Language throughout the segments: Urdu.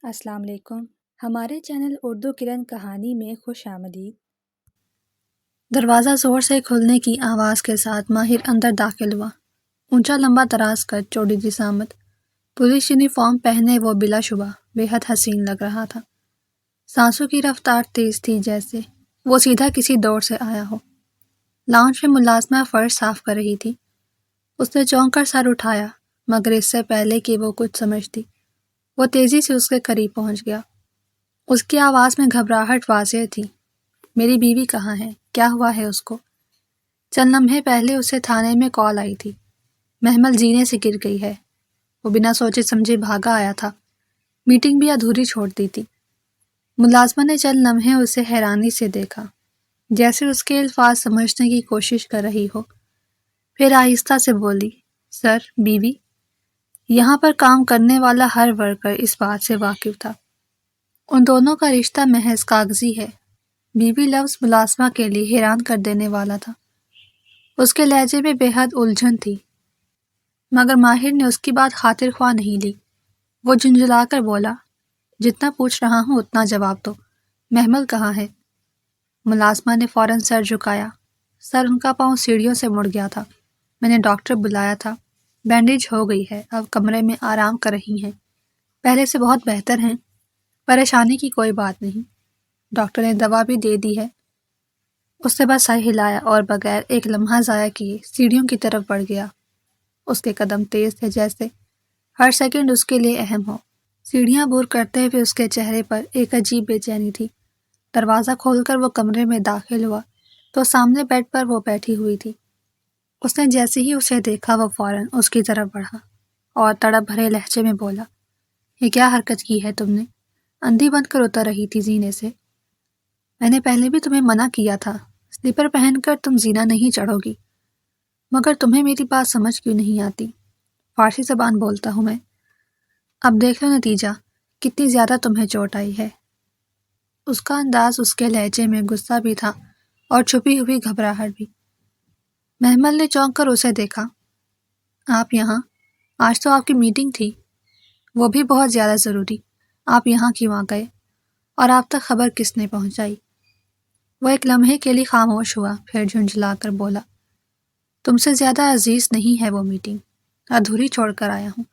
السلام علیکم۔ ہمارے چینل اردو کرن کہانی میں خوش آمدید۔ دروازہ زور سے کھلنے کی آواز کے ساتھ ماہر اندر داخل ہوا۔ اونچا لمبا دراز قد، چوڑی جسامت، پولیس یونیفارم پہنے وہ بلا شبہ بے حد حسین لگ رہا تھا۔ سانسوں کی رفتار تیز تھی، جیسے وہ سیدھا کسی دوڑ سے آیا ہو۔ لاؤنج میں ملازمہ فرش صاف کر رہی تھی۔ اس نے چونک کر سر اٹھایا، مگر اس سے پہلے کہ وہ کچھ سمجھتی، وہ تیزی سے اس کے قریب پہنچ گیا۔ اس کی آواز میں گھبراہٹ واضح تھی۔ میری بیوی کہاں ہے؟ کیا ہوا ہے اس کو؟ چند لمحے پہلے اسے تھانے میں کال آئی تھی، محمل جینے سے گر گئی ہے۔ وہ بنا سوچے سمجھے بھاگا آیا تھا، میٹنگ بھی ادھوری چھوڑ دی تھی۔ ملازمہ نے چند لمحے اسے حیرانی سے دیکھا، جیسے اس کے الفاظ سمجھنے کی کوشش کر رہی ہو۔ پھر آہستہ سے بولی، سر، بیوی۔ یہاں پر کام کرنے والا ہر ورکر اس بات سے واقف تھا، ان دونوں کا رشتہ محض کاغذی ہے۔ بیوی لفظ ملازمہ کے لیے حیران کر دینے والا تھا۔ اس کے لہجے میں بے حد الجھن تھی، مگر ماہر نے اس کی بات خاطر خواہ نہیں لی۔ وہ جھنجھلا کر بولا، جتنا پوچھ رہا ہوں اتنا جواب دو۔ محمل کہاں ہے؟ ملازمہ نے فوراً سر جھکایا۔ سر ان کا پاؤں سیڑھیوں سے مڑ گیا تھا۔ میں نے ڈاکٹر بلایا تھا، بینڈیج ہو گئی ہے، اب کمرے میں آرام کر رہی ہیں، پہلے سے بہت بہتر ہیں، پریشانی کی کوئی بات نہیں، ڈاکٹر نے دوا بھی دے دی ہے۔ اس نے بس سر ہلایا اور بغیر ایک لمحہ ضائع کیے سیڑھیوں کی طرف بڑھ گیا۔ اس کے قدم تیز تھے، جیسے ہر سیکنڈ اس کے لیے اہم ہو۔ سیڑھیاں عبور کرتے ہوئے اس کے چہرے پر ایک عجیب بے چینی تھی۔ دروازہ کھول کر وہ کمرے میں داخل ہوا تو سامنے بیڈ پر وہ بیٹھی ہوئی تھی۔ اس نے جیسے ہی اسے دیکھا وہ فوراً اس کی طرف بڑھا اور تڑپ بھرے لہجے میں بولا، یہ کیا حرکت کی ہے تم نے؟ اندھی بن کر اتر رہی تھی زینے سے۔ میں نے پہلے بھی تمہیں منع کیا تھا، سلیپر پہن کر تم زینہ نہیں چڑھو گی، مگر تمہیں میری بات سمجھ کیوں نہیں آتی؟ فارسی زبان بولتا ہوں میں۔ اب دیکھ لو نتیجہ، کتنی زیادہ تمہیں چوٹ آئی ہے۔ اس کا انداز، اس کے لہجے میں غصہ بھی تھا اور چھپی ہوئی گھبراہٹ بھی۔ محمل نے چونک کر اسے دیکھا۔ آپ یہاں؟ آج تو آپ کی میٹنگ تھی، وہ بھی بہت زیادہ ضروری، آپ یہاں کیوں آ گئے؟ اور آپ تک خبر کس نے پہنچائی؟ وہ ایک لمحے کے لیے خاموش ہوا، پھر جھنجھلا کر بولا، تم سے زیادہ عزیز نہیں ہے وہ میٹنگ، ادھوری چھوڑ کر آیا ہوں۔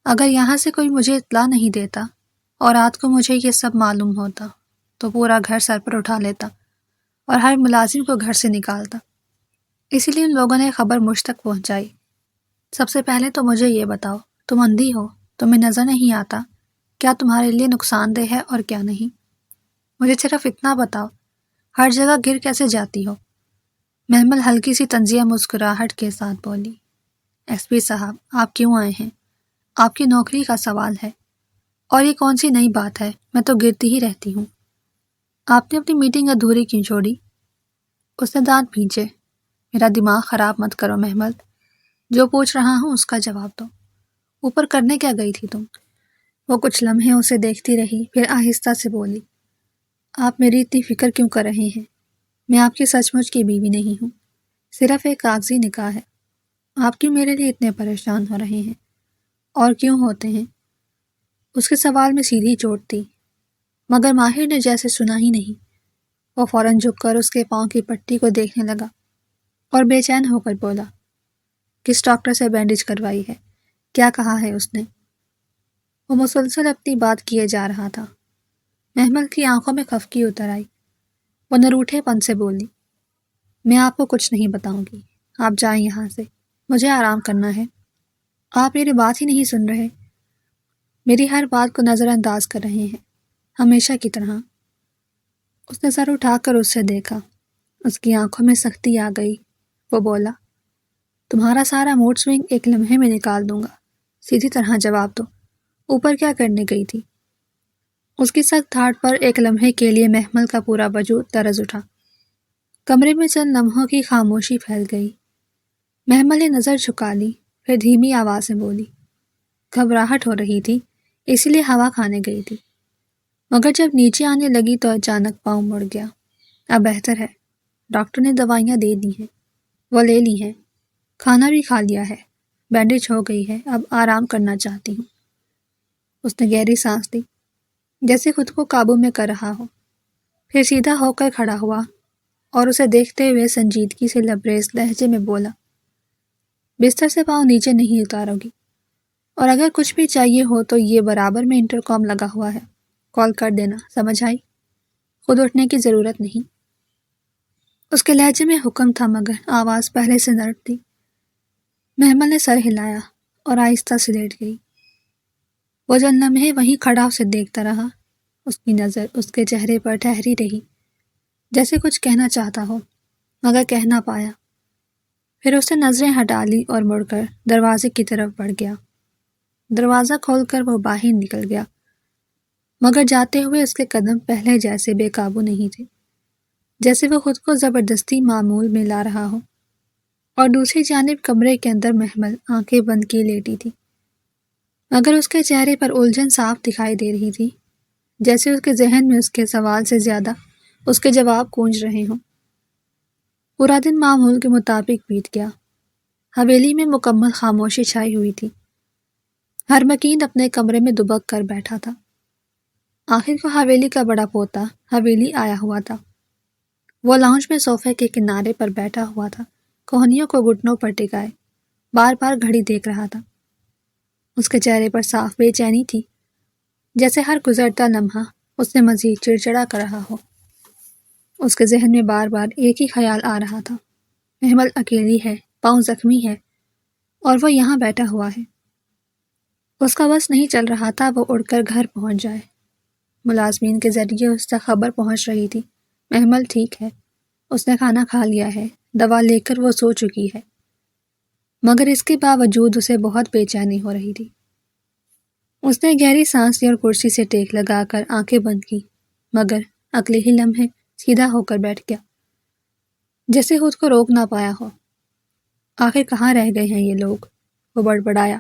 اگر یہاں سے کوئی مجھے اطلاع نہیں دیتا اور رات کو مجھے یہ سب معلوم ہوتا تو پورا گھر سر پر اٹھا لیتا اور ہر ملازم کو گھر سے نکالتا۔ اسی لیے ان لوگوں نے خبر مجھ تک پہنچائی۔ سب سے پہلے تو مجھے یہ بتاؤ، تم اندھی ہو؟ تمہیں نظر نہیں آتا کیا تمہارے لیے نقصان دہ ہے اور کیا نہیں؟ مجھے صرف اتنا بتاؤ، ہر جگہ گر کیسے جاتی ہو؟ محمل ہلکی سی طنزیہ مسکراہٹ کے ساتھ بولی، ایس پی صاحب، آپ کیوں آئے ہیں؟ آپ کی نوکری کا سوال ہے، اور یہ کون سی نئی بات ہے؟ میں تو گرتی ہی رہتی ہوں۔ آپ نے اپنی میٹنگ ادھوری کیوں چھوڑی؟ اس نے دانت بھینچے۔ میرا دماغ خراب مت کرو محمل، جو پوچھ رہا ہوں اس کا جواب دو۔ اوپر کرنے کیا گئی تھی تم؟ وہ کچھ لمحے اسے دیکھتی رہی، پھر آہستہ سے بولی، آپ میری اتنی فکر کیوں کر رہے ہیں؟ میں آپ کی سچ مچ کی بیوی نہیں ہوں، صرف ایک کاغذی نکاح ہے۔ آپ کیوں میرے لیے اتنے پریشان ہو رہے ہیں؟ اور کیوں ہوتے ہیں؟ اس کے سوال میں سیدھی چوٹ تھی، مگر ماہر نے جیسے سنا ہی نہیں۔ وہ فوراً جھک کر اس کے پاؤں کی پٹی کو دیکھنے لگا اور بے چین ہو کر بولا، کس ڈاکٹر سے بینڈیج کروائی ہے؟ کیا کہا ہے اس نے؟ وہ مسلسل اپنی بات کیے جا رہا تھا۔ محمل کی آنکھوں میں خفگی اتر آئی۔ وہ نروٹھے پن سے بولی، میں آپ کو کچھ نہیں بتاؤں گی، آپ جائیں یہاں سے، مجھے آرام کرنا ہے۔ آپ میری بات ہی نہیں سن رہے، میری ہر بات کو نظر انداز کر رہے ہیں، ہمیشہ کی طرح۔ اس نے سر اٹھا کر اسے دیکھا، اس کی آنکھوں میں سختی آ گئی۔ وہ بولا، تمہارا سارا موڈ سوئنگ ایک لمحے میں نکال دوں گا، سیدھی طرح جواب دو، اوپر کیا کرنے گئی تھی؟ اس کی سخت دھاڑ پر ایک لمحے کے لیے محمل کا پورا وجود درز اٹھا۔ کمرے میں چند لمحوں کی خاموشی پھیل گئی۔ محمل نے نظر جھکا لی، پھر دھیمی آواز میں بولی، گھبراہٹ ہو رہی تھی، اسی لیے ہوا کھانے گئی تھی، مگر جب نیچے آنے لگی تو اچانک پاؤں مڑ گیا۔ اب بہتر ہے، ڈاکٹر نے دوائیاں دے دی ہیں، وہ لے لی ہیں، کھانا بھی کھا لیا ہے، بینڈیج ہو گئی ہے، اب آرام کرنا چاہتی ہوں۔ اس نے گہری سانس لی۔ جیسے خود کو قابو میں کر رہا ہو، پھر سیدھا ہو کر کھڑا ہوا اور اسے دیکھتے ہوئے سنجیدگی سے لبریز لہجے میں بولا، بستر سے پاؤں نیچے نہیں اتارو گی، اور اگر کچھ بھی چاہیے ہو تو یہ برابر میں انٹرکام لگا ہوا ہے، کال کر دینا، سمجھ آئی؟ خود اٹھنے کی ضرورت نہیں۔ اس کے لہجے میں حکم تھا مگر آواز پہلے سے نرم تھی۔ محمل نے سر ہلایا اور آہستہ سے لیٹ گئی۔ وہ چند لمحے وہیں کھڑا اسے دیکھتا رہا، اس کی نظر اس کے چہرے پر ٹھہری رہی، جیسے کچھ کہنا چاہتا ہو مگر کہہ نہ پایا۔ پھر اس نے نظریں ہٹا لی اور مڑ کر دروازے کی طرف بڑھ گیا۔ دروازہ کھول کر وہ باہر نکل گیا، مگر جاتے ہوئے اس کے قدم پہلے جیسے بے قابو نہیں تھے، جیسے وہ خود کو زبردستی معمول میں لا رہا ہو۔ اور دوسری جانب کمرے کے اندر محمل آنکھیں بند کیے لیٹی تھی، مگر اس کے چہرے پر الجھن صاف دکھائی دے رہی تھی، جیسے اس کے ذہن میں اس کے سوال سے زیادہ اس کے جواب گونج رہے ہوں۔ پورا دن معمول کے مطابق بیت گیا۔ حویلی میں مکمل خاموشی چھائی ہوئی تھی۔ ہر مکین اپنے کمرے میں دبک کر بیٹھا تھا۔ آخر کو حویلی کا بڑا پوتا حویلی آیا ہوا تھا۔ وہ لاؤنج میں صوفے کے کنارے پر بیٹھا ہوا تھا، کوہنیوں کو گھٹنوں پر ٹکائے، بار بار گھڑی دیکھ رہا تھا۔ اس کے چہرے پر صاف بے چینی تھی، جیسے ہر گزرتا لمحہ اس نے مزید چڑچڑا کر رہا ہو۔ اس کے ذہن میں بار بار ایک ہی خیال آ رہا تھا، محمل اکیلی ہے، پاؤں زخمی ہے، اور وہ یہاں بیٹھا ہوا ہے۔ اس کا بس نہیں چل رہا تھا وہ اڑ کر گھر پہنچ جائے۔ ملازمین کے ذریعے اس تک خبر پہنچ رہی تھی، محمل ٹھیک ہے، اس نے کھانا کھا لیا ہے، دوا لے کر وہ سو چکی ہے، مگر اس کے باوجود اسے بہت بے چینی ہو رہی تھی۔ اس نے گہری سانس لی اور کرسی سے ٹیک لگا کر آنکھیں بند کی، مگر اگلے ہی لمحے سیدھا ہو کر بیٹھ گیا، جیسے خود کو روک نہ پایا ہو۔ آخر کہاں رہ گئے ہیں یہ لوگ؟ وہ بڑبڑایا،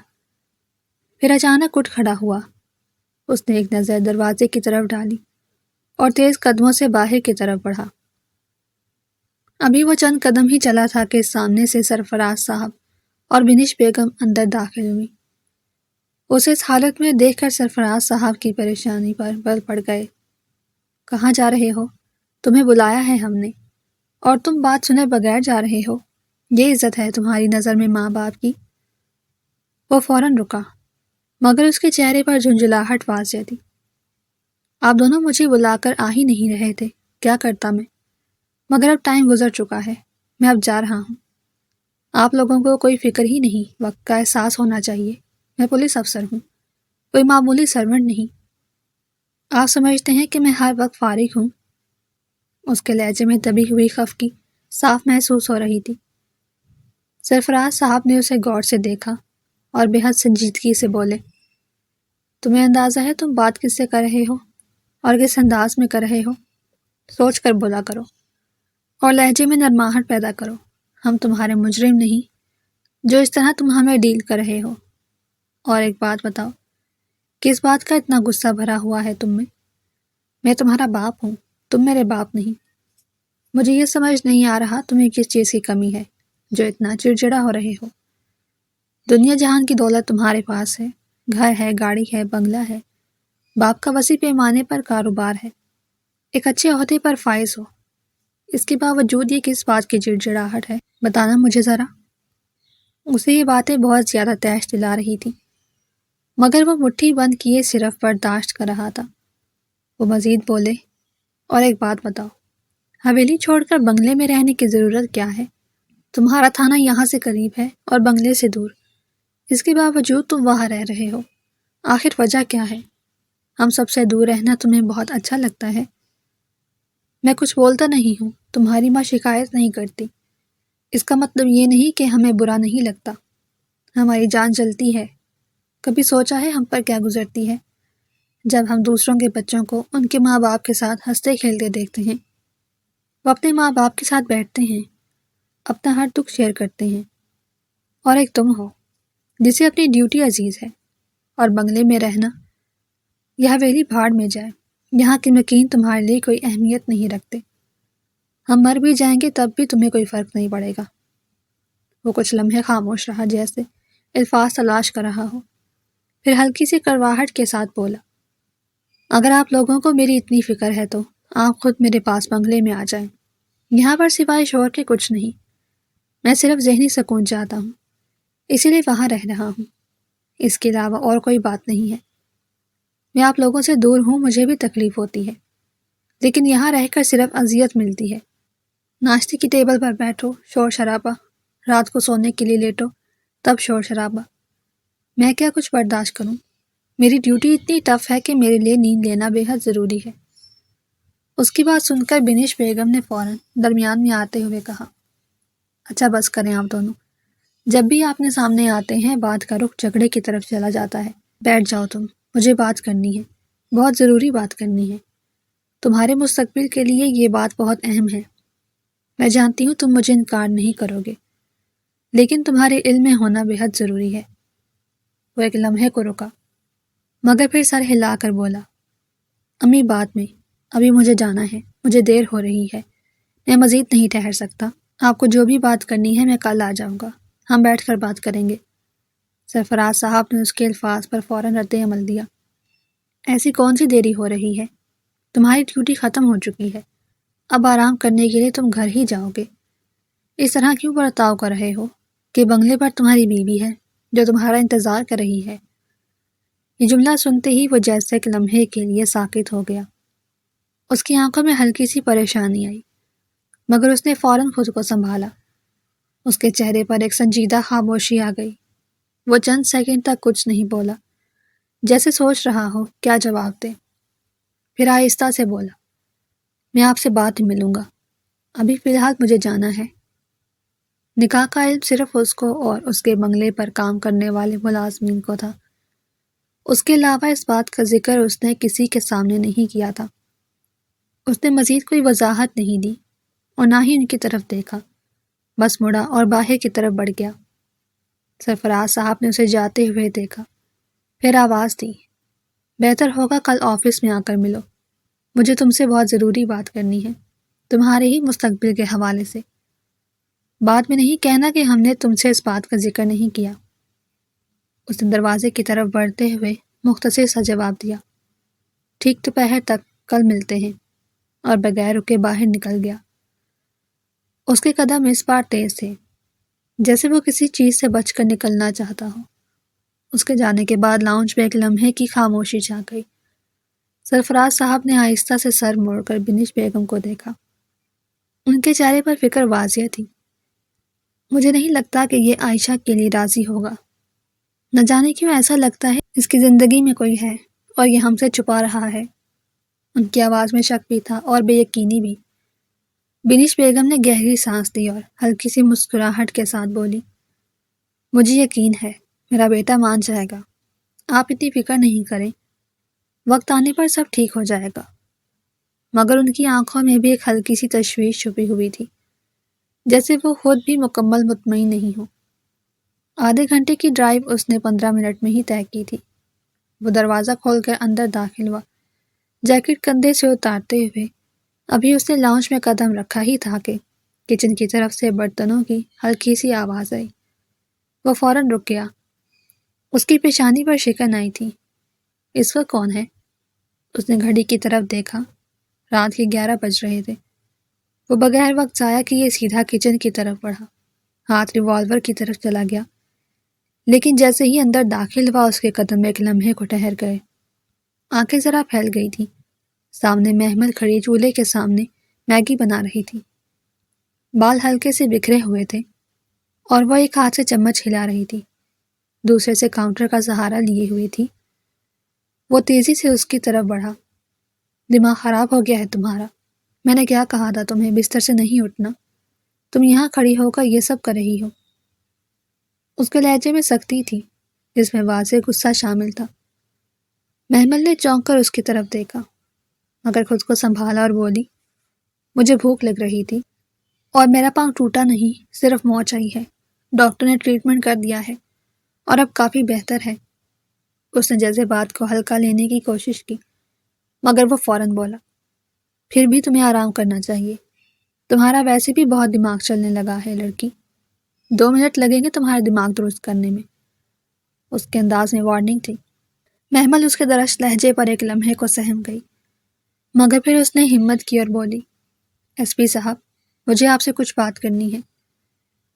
پھر اچانک اٹھ کھڑا ہوا۔ اس نے ایک نظر دروازے کی طرف ڈالی اور تیز قدموں سے باہر کی طرف بڑھا۔ ابھی وہ چند قدم ہی چلا تھا کہ سامنے سے سرفراز صاحب اور بنش بیگم اندر داخل ہوئی۔ اسے اس حالت میں دیکھ کر سرفراز صاحب کی پریشانی پر بل پڑ گئے۔ کہاں جا رہے ہو؟ تمہیں بلایا ہے ہم نے، اور تم بات سنے بغیر جا رہے ہو؟ یہ عزت ہے تمہاری نظر میں ماں باپ کی؟ وہ فوراً رکا، مگر اس کے چہرے پر جھنجھلاہٹ واضح تھی۔ آپ دونوں مجھے بلا کر آ ہی نہیں رہے تھے، کیا کرتا میں؟ مگر اب ٹائم گزر چکا ہے، میں اب جا رہا ہوں۔ آپ لوگوں کو کوئی فکر ہی نہیں، وقت کا احساس ہونا چاہیے۔ میں پولیس افسر ہوں، کوئی معمولی سرونٹ نہیں۔ آپ سمجھتے ہیں کہ میں ہر وقت فارغ ہوں؟ اس کے لہجے میں دبی ہوئی خفگی صاف محسوس ہو رہی تھی۔ سرفراز صاحب نے اسے غور سے دیکھا اور بے حد سنجیدگی سے بولے، تمہیں اندازہ ہے تم بات کس سے کر رہے ہو اور کس انداز میں کر رہے ہو؟ سوچ کر بولا کرو اور لہجے میں نرماہٹ پیدا کرو۔ ہم تمہارے مجرم نہیں جو اس طرح تم ہمیں ڈیل کر رہے ہو۔ اور ایک بات بتاؤ، کس بات کا اتنا غصہ بھرا ہوا ہے تم میں؟ میں تمہارا باپ ہوں، تم میرے باپ نہیں۔ مجھے یہ سمجھ نہیں آ رہا تمہیں کس چیز کی کمی ہے جو اتنا چڑچڑا ہو رہے ہو۔ دنیا جہان کی دولت تمہارے پاس ہے، گھر ہے، گاڑی ہے، بنگلہ ہے، باپ کا وسیع پیمانے پر کاروبار ہے، ایک اچھے عہدے پر فائز ہو۔ اس کے باوجود یہ کس بات کی چڑچڑاہٹ ہے؟ بتانا مجھے ذرا۔ اسے یہ باتیں بہت زیادہ تیش دلا رہی تھی، مگر وہ مٹھی بند کیے صرف برداشت کر رہا تھا۔ وہ مزید بولے، اور ایک بات بتاؤ، حویلی چھوڑ کر بنگلے میں رہنے کی ضرورت کیا ہے؟ تمہارا تھانہ یہاں سے قریب ہے اور بنگلے سے دور، اس کے باوجود تم وہاں رہ رہے ہو۔ آخر وجہ کیا ہے؟ ہم سب سے دور رہنا تمہیں بہت اچھا لگتا ہے؟ میں کچھ بولتا نہیں ہوں، تمہاری ماں شکایت نہیں کرتی، اس کا مطلب یہ نہیں کہ ہمیں برا نہیں لگتا۔ ہماری جان جلتی ہے، کبھی سوچا ہے ہم پر کیا گزرتی ہے جب ہم دوسروں کے بچوں کو ان کے ماں باپ کے ساتھ ہنستے کھیلتے دیکھتے ہیں؟ وہ اپنے ماں باپ کے ساتھ بیٹھتے ہیں، اپنا ہر دکھ شیئر کرتے ہیں، اور ایک تم ہو جسے اپنی ڈیوٹی عزیز ہے، اور بنگلے میں رہنا، یہ حویلی بھاڑ میں جائے، یہاں کے مکین تمہارے لیے کوئی اہمیت نہیں رکھتے۔ ہم مر بھی جائیں گے تب بھی تمہیں کوئی فرق نہیں پڑے گا۔ وہ کچھ لمحے خاموش رہا، جیسے الفاظ تلاش کر رہا ہو، پھر ہلکی سی کڑواہٹ کے ساتھ بولا، اگر آپ لوگوں کو میری اتنی فکر ہے تو آپ خود میرے پاس بنگلے میں آ جائیں۔ یہاں پر سوائے شور کے کچھ نہیں، میں صرف ذہنی سکون چاہتا ہوں، اسی لیے وہاں رہ رہا ہوں۔ اس کے علاوہ اور کوئی بات نہیں ہے۔ میں آپ لوگوں سے دور ہوں، مجھے بھی تکلیف ہوتی ہے، لیکن یہاں رہ کر صرف اذیت ملتی ہے۔ ناشتے کی ٹیبل پر بیٹھو، شور شرابہ، رات کو سونے کے لیے لیٹو، تب شور شرابہ۔ میں کیا کچھ برداشت کروں؟ میری ڈیوٹی اتنی ٹف ہے کہ میرے لیے نیند لینا بے حد ضروری ہے۔ اس کی بات سن کر بنش بیگم نے فوراً درمیان میں آتے ہوئے کہا، اچھا بس کریں آپ دونوں، جب بھی آپ نے سامنے آتے ہیں بات کا رخ جھگڑے کی طرف چلا جاتا ہے۔ بیٹھ جاؤ تم، مجھے بات کرنی ہے، بہت ضروری بات کرنی ہے۔ تمہارے مستقبل کے لیے یہ بات بہت اہم ہے۔ میں جانتی ہوں تم مجھے انکار نہیں کرو گے، لیکن تمہارے علم میں ہونا بے حد ضروری ہے۔ وہ ایک لمحے کو رکا، مگر پھر سر ہلا کر بولا، امی بعد میں، ابھی مجھے جانا ہے، مجھے دیر ہو رہی ہے، میں مزید نہیں ٹھہر سکتا۔ آپ کو جو بھی بات کرنی ہے میں کل آ جاؤں گا، ہم بیٹھ کر بات کریں گے۔ سرفراز صاحب نے اس کے الفاظ پر فوراً رد عمل دیا، ایسی کون سی دیری ہو رہی ہے؟ تمہاری ڈیوٹی ختم ہو چکی ہے، اب آرام کرنے کے لیے تم گھر ہی جاؤ گے۔ اس طرح کیوں برتاؤ کر رہے ہو کہ بنگلے پر تمہاری بیوی ہے جو تمہارا انتظار کر رہی ہے؟ یہ جملہ سنتے ہی وہ جیسے ایک لمحے کے لیے ساکت ہو گیا۔ اس کی آنکھوں میں ہلکی سی پریشانی آئی، مگر اس نے فوراً خود کو سنبھالا۔ اس کے چہرے پر ایک سنجیدہ خاموشی آ گئی۔ وہ چند سیکنڈ تک کچھ نہیں بولا، جیسے سوچ رہا ہو کیا جواب دے۔ پھر آہستہ سے بولا، میں آپ سے بعد میں ملوں گا، ابھی فی الحال مجھے جانا ہے۔ نکاح کا علم صرف اس کو اور اس کے بنگلے پر کام کرنے والے ملازمین کو تھا۔ اس کے علاوہ اس بات کا ذکر اس نے کسی کے سامنے نہیں کیا تھا۔ اس نے مزید کوئی وضاحت نہیں دی اور نہ ہی ان کی طرف دیکھا، بس مڑا اور باہر کی طرف بڑھ گیا۔ سرفراز صاحب نے اسے جاتے ہوئے دیکھا، پھر آواز دی، بہتر ہوگا کل آفس میں آ کر ملو، مجھے تم سے بہت ضروری بات کرنی ہے، تمہارے ہی مستقبل کے حوالے سے۔ بعد میں نہیں کہنا کہ ہم نے تم سے اس بات کا ذکر نہیں کیا۔ اس نے دروازے کی طرف بڑھتے ہوئے مختصر سا جواب دیا، ٹھیک دوپہر تک، کل ملتے ہیں، اور بغیر رکے باہر نکل گیا۔ اس کے قدم اس بار تیز تھے، جیسے وہ کسی چیز سے بچ کر نکلنا چاہتا ہو۔ اس کے جانے کے بعد لاؤنج میں ایک لمحے کی خاموشی چھا گئی۔ سرفراز صاحب نے آہستہ سے سر موڑ کر بنش بیگم کو دیکھا۔ ان کے چہرے پر فکر واضح تھی۔ مجھے نہیں لگتا کہ یہ عائشہ کے لیے راضی ہوگا، نہ جانے کیوں ایسا لگتا ہے اس کی زندگی میں کوئی ہے اور یہ ہم سے چھپا رہا ہے۔ ان کی آواز میں شک بھی تھا اور بے یقینی بھی۔ بنش بیگم نے گہری سانس لی اور ہلکی سی مسکراہٹ کے ساتھ بولی، مجھے یقین ہے میرا بیٹا مان جائے گا، آپ اتنی فکر نہیں کریں، وقت آنے پر سب ٹھیک ہو جائے گا۔ مگر ان کی آنکھوں میں بھی ایک ہلکی سی تشویش چھپی ہوئی تھی، جیسے وہ خود بھی مکمل مطمئن نہیں ہو۔ آدھے گھنٹے کی ڈرائیو اس نے 15 منٹ میں ہی طے کی تھی۔ وہ دروازہ کھول کر اندر داخل ہوا، جیکٹ کندھے سے اتارتے ہوئے۔ ابھی اس نے لاؤنج میں قدم رکھا ہی تھا کہ کچن کی طرف سے برتنوں کی ہلکی سی آواز آئی۔ وہ فوراً رک گیا، اس کی پیشانی پر شکن آئی تھی۔ اس وقت کون ہے؟ اس نے گھڑی کی طرف دیکھا، رات کے 11 بج رہے تھے۔ وہ بغیر وقت ضائع کیے سیدھا کچن کی طرف بڑھا، ہاتھ ریوالور کی طرف چلا گیا، لیکن جیسے ہی اندر داخل ہوا اس کے قدم ایک لمحے کو ٹھہر گئے۔ آنکھیں ذرا پھیل گئی تھیں۔ سامنے محمل کھڑی چولہے کے سامنے میگی بنا رہی تھی، بال ہلکے سے بکھرے ہوئے تھے اور وہ ایک ہاتھ سے چمچ ہلا رہی تھی، دوسرے سے کاؤنٹر کا سہارا لیے ہوئی تھی۔ وہ تیزی سے اس کی طرف بڑھا، دماغ خراب ہو گیا ہے تمہارا؟ میں نے کیا کہا تھا تمہیں بستر سے نہیں اٹھنا؟ تم یہاں کھڑی ہو کر یہ سب کر رہی ہو۔ اس کے لہجے میں سختی تھی جس میں واضح غصہ شامل تھا۔ محمل نے چونک کر اس کی طرف دیکھا، مگر خود کو سنبھالا اور بولی، مجھے بھوک لگ رہی تھی اور میرا پاؤں ٹوٹا نہیں، صرف موچ آئی ہے، ڈاکٹر نے ٹریٹمنٹ کر دیا ہے اور اب کافی بہتر ہے۔ اس نے جیسے بات کو ہلکا لینے کی کوشش کی، مگر وہ فوراً بولا، پھر بھی تمہیں آرام کرنا چاہیے، تمہارا ویسے بھی بہت دماغ چلنے لگا ہے لڑکی، 2 منٹ لگیں گے تمہارا دماغ درست کرنے میں۔ اس کے انداز میں وارننگ تھی۔ محمل اس کے درست لہجے پر ایک لمحے کو سہم گئی، مگر پھر اس نے ہمت کی اور بولی، ایس پی صاحب، مجھے آپ سے کچھ بات کرنی ہے۔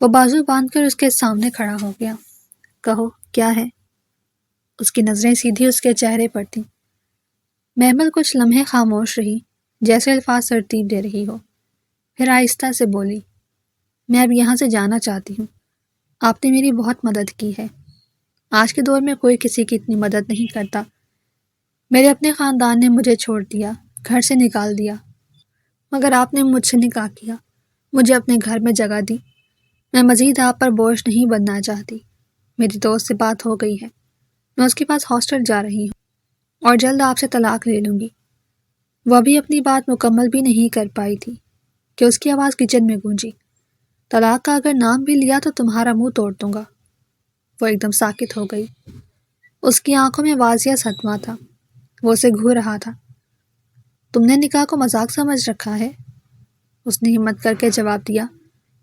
وہ بازو باندھ کر اس کے سامنے کھڑا ہو گیا۔ کہو، کیا ہے؟ اس کی نظریں سیدھی اس کے چہرے پر تھیں۔ محمل کچھ لمحے خاموش رہی، جیسے الفاظ ترتیب دے رہی ہو، پھر آہستہ سے بولی، میں اب یہاں سے جانا چاہتی ہوں۔ آپ نے میری بہت مدد کی ہے۔ آج کے دور میں کوئی کسی کی اتنی مدد نہیں کرتا۔ میرے اپنے خاندان نے مجھے چھوڑ دیا، گھر سے نکال دیا، مگر آپ نے مجھ سے نکاح کیا، مجھے اپنے گھر میں جگہ دی۔ میں مزید آپ پر بوجھ نہیں بننا چاہتی۔ میری دوست سے بات ہو گئی ہے، میں اس کے پاس ہاسٹل جا رہی ہوں اور جلد آپ سے طلاق لے لوں گی۔ وہ ابھی اپنی بات مکمل بھی نہیں کر پائی تھی کہ اس کی آواز کچن میں گونجی، طلاق کا اگر نام بھی لیا تو تمہارا منہ توڑ دوں گا۔ وہ ایک دم ساکت ہو گئی۔ اس کی آنکھوں میں واضح صدمہ تھا، وہ اسے گھور رہا تھا۔ تم نے نکاح کو مذاق سمجھ رکھا ہے؟ اس نے ہمت کر کے جواب دیا،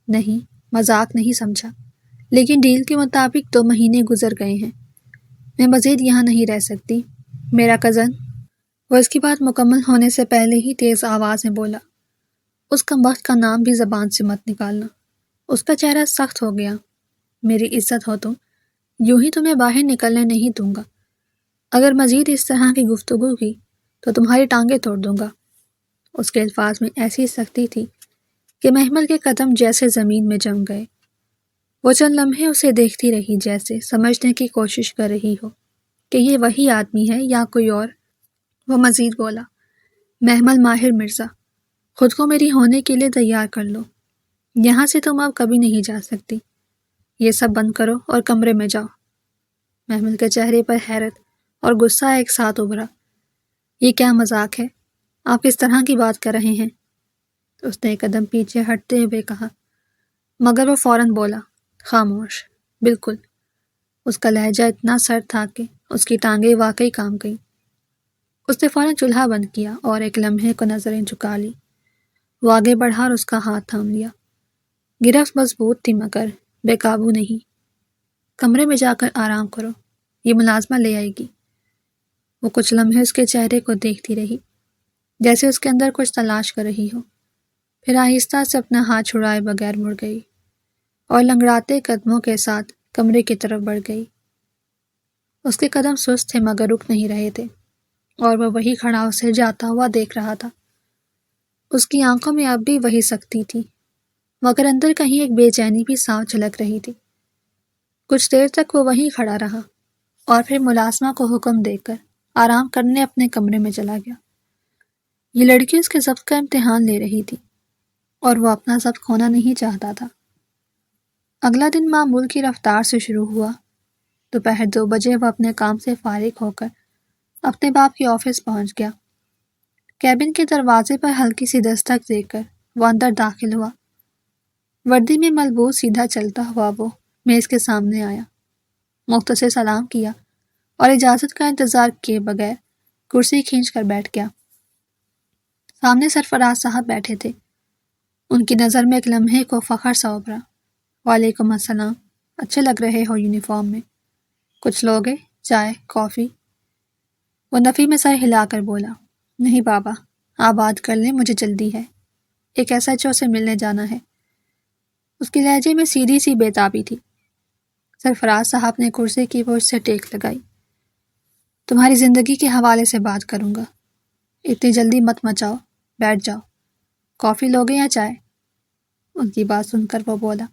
نہیں، مذاق نہیں سمجھا، لیکن ڈیل کے مطابق 2 مہینے گزر گئے ہیں، میں مزید یہاں نہیں رہ سکتی۔ میرا کزن، وہ اس کی بات مکمل ہونے سے پہلے ہی تیز آواز میں بولا، اس کمبخت کا نام بھی زبان سے مت نکالنا۔ اس کا چہرہ سخت ہو گیا۔ میری عزت ہو تم، یوں ہی تمہیں باہر نکلنے نہیں دوں گا۔ اگر مزید اس طرح کی گفتگو کی تو تمہاری ٹانگیں توڑ دوں گا۔ اس کے الفاظ میں ایسی سختی تھی کہ محمل کے قدم جیسے زمین میں جم گئے۔ وہ چند لمحے اسے دیکھتی رہی، جیسے سمجھنے کی کوشش کر رہی ہو کہ یہ وہی آدمی ہے یا کوئی اور۔ وہ مزید بولا، محمل ماہر مرزا، خود کو میری ہونے کے لیے تیار کر لو۔ یہاں سے تم اب کبھی نہیں جا سکتی۔ یہ سب بند کرو اور کمرے میں جاؤ۔ محمل کے چہرے پر حیرت اور غصہ ایک ساتھ ابھرا۔ یہ کیا مذاق ہے؟ آپ کس طرح کی بات کر رہے ہیں؟ اس نے ایک قدم پیچھے ہٹتے ہوئے کہا، مگر وہ فوراً بولا، خاموش، بالکل۔ اس کا لہجہ اتنا سرد تھا کہ اس کی ٹانگیں واقعی کام گئیں۔ اس نے فوراً چولہا بند کیا اور ایک لمحے کو نظریں جھکا لی۔ وہ آگے بڑھا اور اس کا ہاتھ تھام لیا۔ گرفت مضبوط تھی مگر بے قابو نہیں۔ کمرے میں جا کر آرام کرو، یہ ملازمہ لے آئے گی۔ وہ کچھ لمحے اس کے چہرے کو دیکھتی رہی، جیسے اس کے اندر کچھ تلاش کر رہی ہو، پھر آہستہ سے اپنا ہاتھ چھڑائے بغیر مڑ گئی اور لنگڑاتے قدموں کے ساتھ کمرے کی طرف بڑھ گئی۔ اس کے قدم سست تھے مگر رک نہیں رہے تھے، اور وہ وہی کھڑا اسے جاتا ہوا دیکھ رہا تھا۔ اس کی آنکھوں میں اب بھی وہی سختی تھی، مگر اندر کہیں ایک بے چینی بھی صاف جھلک رہی تھی۔ کچھ دیر تک وہ وہیں کھڑا رہا اور پھر ملازمہ کو حکم دے کر آرام کرنے اپنے کمرے میں چلا گیا۔ یہ لڑکی اس کے ضبط کا امتحان لے رہی تھی اور وہ اپنا ضبط کھونا نہیں چاہتا تھا۔ اگلا دن معمول کی رفتار سے شروع ہوا۔ دوپہر 2 بجے وہ اپنے کام سے فارغ ہو کر اپنے باپ کے آفس پہنچ گیا۔ کیبن کے دروازے پر ہلکی سی دستک دے کر وہ اندر داخل ہوا۔ وردی میں ملبوس سیدھا چلتا ہوا وہ میز کے سامنے آیا، مختصر سلام کیا اور اجازت کا انتظار کیے بغیر کرسی کھینچ کر بیٹھ گیا۔ سامنے سرفراز صاحب بیٹھے تھے۔ ان کی نظر میں ایک لمحے کو فخر سا ابھرا۔ وعلیکم السلام، اچھے لگ رہے ہو یونیفارم میں۔ کچھ لوگے؟ چائے، کافی؟ وہ نفی میں سر ہلا کر بولا، نہیں بابا، آپ بات کر لیں، مجھے جلدی ہے، ایک ایس ایچ او سے ملنے جانا ہے۔ اس کے لہجے میں سیدھی سی بےتابی تھی۔ سرفراز صاحب نے کرسی کی پشت سے ٹیک لگائی۔ تمہاری زندگی کے حوالے سے بات کروں گا، اتنی جلدی مت مچاؤ، بیٹھ جاؤ۔ کافی لوگے یا چائے؟ ان کی بات سن کر وہ بولا،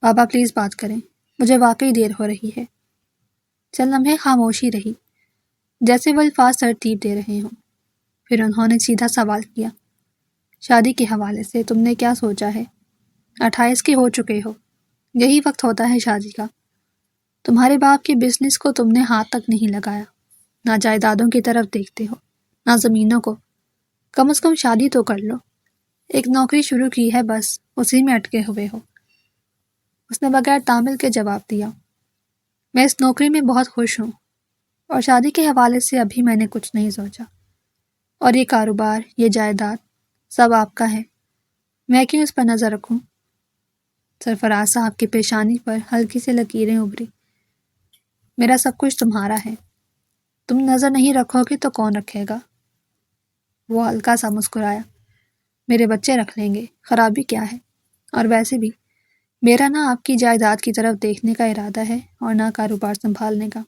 بابا پلیز بات کریں، مجھے واقعی دیر ہو رہی ہے۔ چند لمحے خاموشی رہی، جیسے وہ الفاظ ترتیب دے رہے ہوں۔ پھر انہوں نے سیدھا سوال کیا، شادی کے حوالے سے تم نے کیا سوچا ہے؟ 28 کے ہو چکے ہو، یہی وقت ہوتا ہے شادی کا۔ تمہارے باپ کے بزنس کو تم نے ہاتھ تک نہیں لگایا، نہ جائیدادوں کی طرف دیکھتے ہو، نہ زمینوں کو۔ کم از کم شادی تو کر لو۔ ایک نوکری شروع کی ہے، بس اسی میں اٹکے ہوئے ہو۔ اس نے بغیر تامل کے جواب دیا، میں اس نوکری میں بہت خوش ہوں، اور شادی کے حوالے سے ابھی میں نے کچھ نہیں سوچا، اور یہ کاروبار، یہ جائیداد، سب آپ کا ہے، میں کیوں اس پر نظر رکھوں؟ سرفراز صاحب کی پیشانی پر ہلکی سی لکیریں ابھری، میرا سب کچھ تمہارا ہے۔ تم نظر نہیں رکھو گے تو کون رکھے گا؟ وہ ہلکا سا مسکرایا۔ میرے بچے رکھ لیں گے، خرابی کیا ہے؟ اور ویسے بھی میرا نہ آپ کی جائیداد کی طرف دیکھنے کا ارادہ ہے اور نہ کاروبار سنبھالنے کا،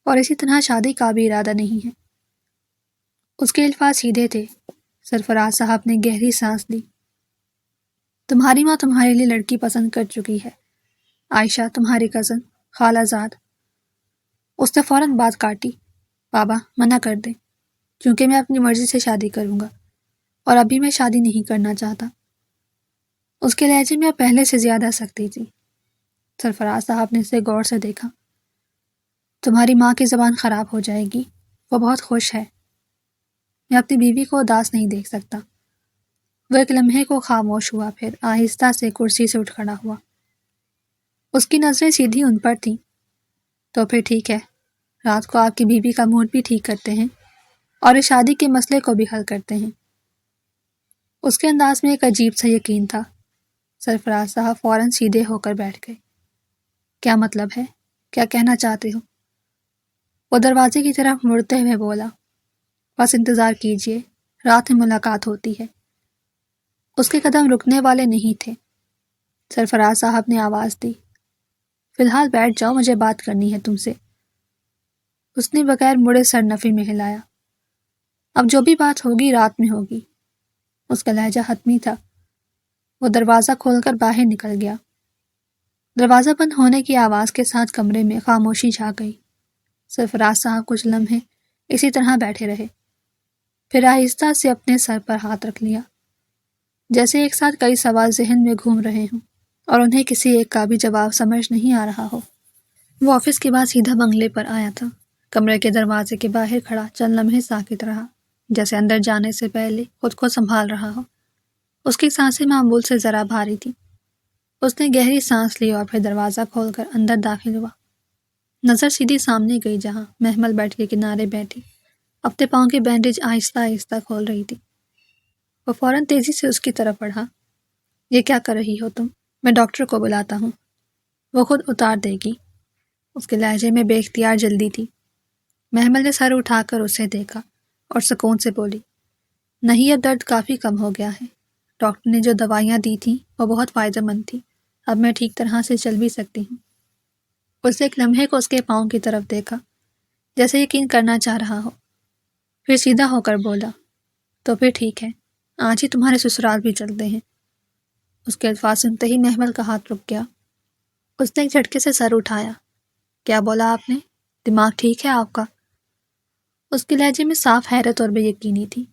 اور اسی طرح شادی کا بھی ارادہ نہیں ہے۔ اس کے الفاظ سیدھے تھے۔ سرفراز صاحب نے گہری سانس لی۔ تمہاری ماں تمہارے لیے لڑکی پسند کر چکی ہے، عائشہ تمہاری کزن، خالہ زاد۔ اس نے فوراً بات کاٹی۔ بابا منع کر دیں، کیونکہ میں اپنی مرضی سے شادی کروں گا، اور ابھی میں شادی نہیں کرنا چاہتا۔ اس کے لہجے میں پہلے سے زیادہ سختی تھی۔ سرفراز صاحب نے اسے غور سے دیکھا۔ تمہاری ماں کی زبان خراب ہو جائے گی، وہ بہت خوش ہے۔ میں اپنی بیوی کو اداس نہیں دیکھ سکتا۔ وہ ایک لمحے کو خاموش ہوا، پھر آہستہ سے کرسی سے اٹھ کھڑا ہوا۔ اس کی نظریں سیدھی ان پر تھیں۔ تو پھر ٹھیک ہے، رات کو آپ کی بیوی کا موڈ بھی ٹھیک کرتے ہیں اور اس شادی کے مسئلے کو بھی حل کرتے ہیں۔ اس کے انداز میں ایک عجیب سا یقین تھا۔ سرفراز صاحب فوراً سیدھے ہو کر بیٹھ گئے۔ کیا مطلب ہے؟ کیا کہنا چاہتے ہو؟ وہ دروازے کی طرف مڑتے ہوئے بولا۔ بس انتظار کیجیے، رات میں ملاقات ہوتی ہے۔ اس کے قدم رکنے والے نہیں تھے۔ سرفراز صاحب نے آواز دی۔ فی الحال بیٹھ جاؤ، مجھے بات کرنی ہے تم سے۔ اس نے بغیر مڑے سر نفی میں ہلایا۔ اب جو بھی بات ہوگی رات میں ہوگی۔ اس کا لہجہ حتمی تھا۔ وہ دروازہ کھول کر باہر نکل گیا۔ دروازہ بند ہونے کی آواز کے ساتھ کمرے میں خاموشی چھا گئی۔ سرفراز صاحب کچھ لمحے اسی طرح بیٹھے رہے، پھر آہستہ سے اپنے سر پر ہاتھ رکھ لیا، جیسے ایک ساتھ کئی سوال ذہن میں گھوم رہے ہوں اور انہیں کسی ایک کا بھی جواب سمجھ نہیں آ رہا ہو۔ وہ آفس کے بعد سیدھا بنگلے پر آیا تھا۔ کمرے کے دروازے کے باہر کھڑا چند لمحے ساکت رہا، جیسے اندر جانے سے پہلے خود کو سنبھال رہا ہو۔ اس کی سانسیں معمول سے ذرا بھاری تھیں۔ اس نے گہری سانس لی اور پھر دروازہ کھول کر اندر داخل ہوا۔ نظر سیدھی سامنے گئی، جہاں محمل بیڈ کے کنارے بیٹھی اپنے پاؤں کی بینڈیج آہستہ آہستہ کھول رہی تھی۔ وہ فوراً تیزی سے اس کی طرف بڑھا۔ یہ کیا کر رہی ہو تم؟ میں ڈاکٹر کو بلاتا ہوں، وہ خود اتار دے گی۔ اس کے لہجے میں بے اختیار جلدی تھی۔ محمل نے سر اٹھا کر اسے دیکھا اور سکون سے بولی، نہیں اب درد کافی کم ہو گیا ہے۔ ڈاکٹر نے جو دوائیاں دی تھیں وہ بہت فائدہ مند تھیں، اب میں ٹھیک طرح سے چل بھی سکتی ہوں۔ اس نے ایک لمحے کو اس کے پاؤں کی طرف دیکھا، جیسے یقین کرنا چاہ رہا ہو، پھر سیدھا ہو کر بولا، تو پھر ٹھیک ہے، آج ہی تمہارے سسرال بھی چلتے ہیں۔ اس کے الفاظ سنتے ہی محمل کا ہاتھ رک گیا۔ اس نے ایک جھٹکے سے سر اٹھایا۔ کیا بولا آپ نے؟ دماغ ٹھیک ہے آپ کا؟ اس کے لہجے میں صاف حیرت اور بے یقینی تھی۔